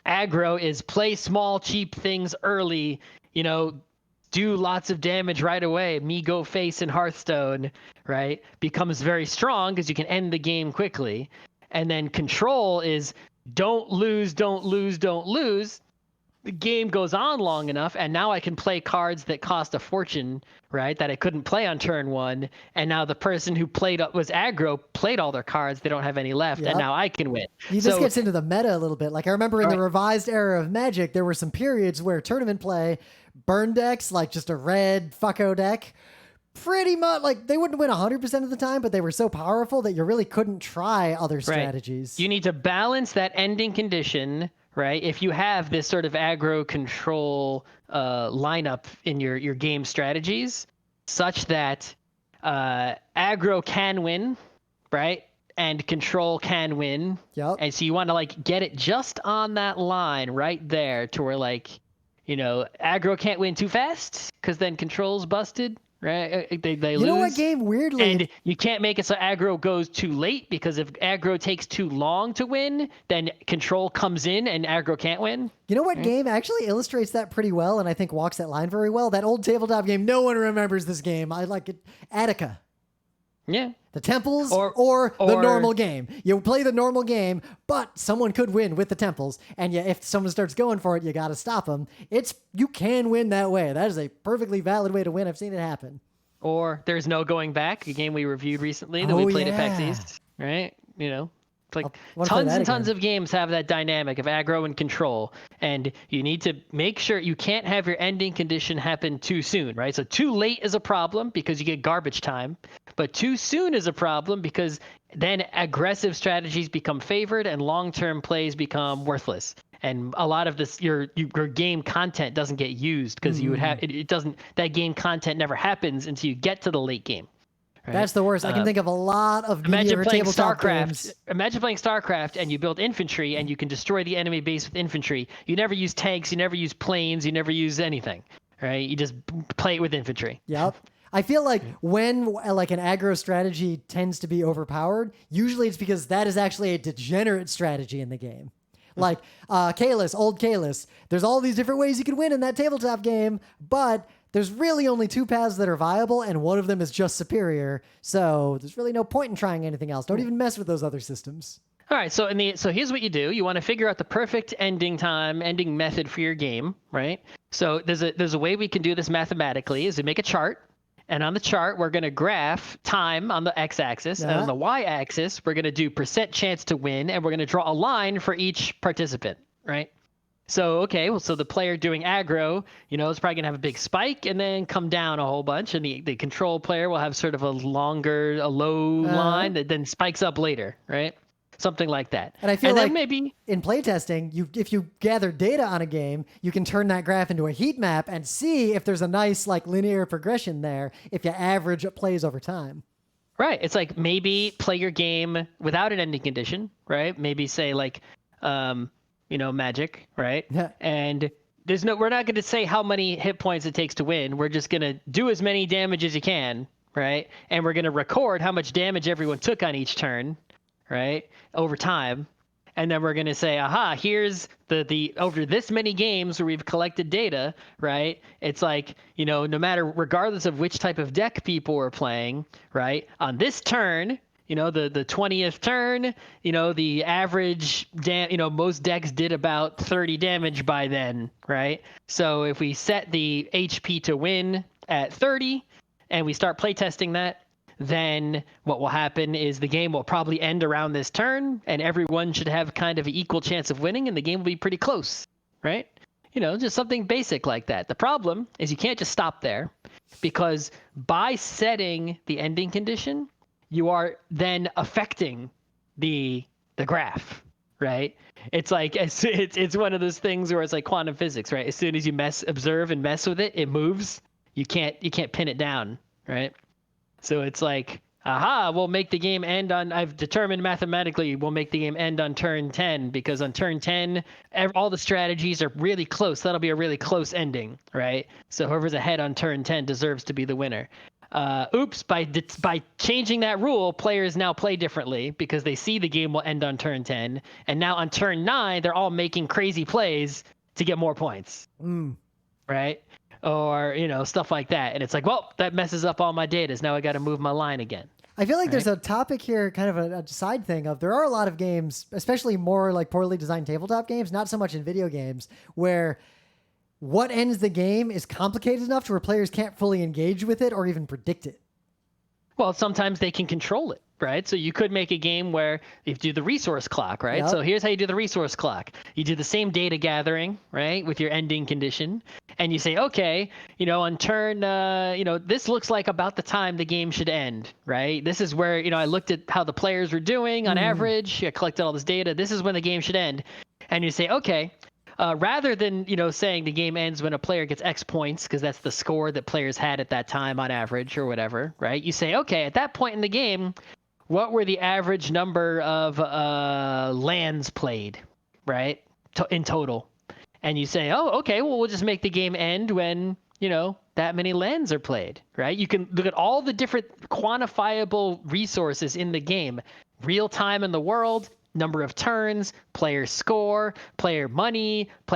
aggro is play small cheap things early, do lots of damage right away. Me go face in Hearthstone, right? Becomes very strong because you can end the game quickly. And then control is don't lose. The game goes on long enough, and now I can play cards that cost a fortune, right? That I couldn't play on turn 1. And now the person who was aggro played all their cards. They don't have any left, and now I can win. This gets into the meta a little bit. I remember in the revised era of Magic, there were some periods where tournament play, burn decks, just a red fucko deck, pretty much they wouldn't win 100% of the time, but they were so powerful that you really couldn't try other strategies. You need to balance that ending condition, right? If you have this sort of aggro control lineup in your game strategies, such that aggro can win, right? And control can win. Yep. And so you want to get it just on that line right there to where aggro can't win too fast because then control's busted, right? They lose. You know what game weirdly? And you can't make it so aggro goes too late, because if aggro takes too long to win, then control comes in and aggro can't win. You know what game actually illustrates that pretty well, and I think walks that line very well? That old tabletop game. No one remembers this game. I like it. Attica. Yeah. The temples or the normal game. You play the normal game, but someone could win with the temples. And if someone starts going for it, you got to stop them. You can win that way. That is a perfectly valid way to win. I've seen it happen. Or There's No Going Back, a game we reviewed recently that we played at PAX East, right? It's like tons and tons of games have that dynamic of aggro and control, and you need to make sure you can't have your ending condition happen too soon, right? So too late is a problem because you get garbage time, but too soon is a problem because then aggressive strategies become favored and long-term plays become worthless. And a lot of this, your game content doesn't get used because you would have it doesn't. That game content never happens until you get to the late game. Right? That's the worst. I can think of a lot of imagine playing tabletop StarCraft. games. Imagine playing StarCraft and you build infantry and you can destroy the enemy base with infantry. You never use tanks. You never use planes. You never use anything. Right? You just play it with infantry. Yep. I feel like when like an aggro strategy tends to be overpowered, usually it's because that is actually a degenerate strategy in the game. Like old Kalis. There's all these different ways you could win in that tabletop game, but there's really only two paths that are viable, and one of them is just superior. So there's really no point in trying anything else. Don't even mess with those other systems. All right, so here's what you do. You want to figure out the perfect ending method for your game, right? So there's a way we can do this mathematically, is to make a chart. And on the chart, we're going to graph time on the x-axis, and on the y-axis, we're going to do % chance to win, and we're going to draw a line for each participant, right? So, so the player doing aggro, is probably going to have a big spike and then come down a whole bunch, and the control player will have sort of a low line that then spikes up later, right? Something like that. And I feel like maybe in playtesting, if you gather data on a game, you can turn that graph into a heat map and see if there's a nice linear progression there if you average plays over time. Right. It's like maybe play your game without an ending condition, right? Maybe say Magic, right? Yeah. And we're not going to say how many hit points it takes to win. We're just going to do as many damage as you can, right? And we're going to record how much damage everyone took on each turn, right? Over time. And then we're going to say, here's the over this many games where we've collected data, right? It's like, regardless of which type of deck people were playing, right? On this turn, the 20th turn, the average, most decks did about 30 damage by then, right? So if we set the HP to win at 30 and we start playtesting that, then what will happen is the game will probably end around this turn, and everyone should have kind of an equal chance of winning, and the game will be pretty close, right? Just something basic like that. The problem is you can't just stop there, because by setting the ending condition, you are then affecting the graph, right? It's like it's one of those things where it's like quantum physics, right? As soon as you observe and mess with it, it moves. You can't pin it down, right? So it's like, we'll make the game end on, I've determined mathematically, we'll make the game end on turn 10, because on turn 10, all the strategies are really close. That'll be a really close ending, right? So whoever's ahead on turn 10 deserves to be the winner. By changing that rule, players now play differently because they see the game will end on turn 10. And now on turn 9, they're all making crazy plays to get more points, right? Or, stuff like that. And it's like, well, that messes up all my data. Now I got to move my line again. I feel like there's a topic here, kind of a side thing of there are a lot of games, especially more like poorly designed tabletop games, not so much in video games, where what ends the game is complicated enough to where players can't fully engage with it or even predict it. Well, sometimes they can control it, right? So you could make a game where you do the resource clock, right? Yep. So here's how you do the resource clock. You do the same data gathering, right, with your ending condition. And you say, okay, on turn, this looks like about the time the game should end, right? This is where, I looked at how the players were doing on average. I collected all this data. This is when the game should end. And you say, okay, rather than, saying the game ends when a player gets X points, because that's the score that players had at that time on average or whatever, right? You say, okay, at that point in the game, what were the average number of lands played, right, in total? And you say, oh, okay, well, we'll just make the game end when, that many LANs are played, right? You can look at all the different quantifiable resources in the game, real time in the world, number of turns, player score, player money, player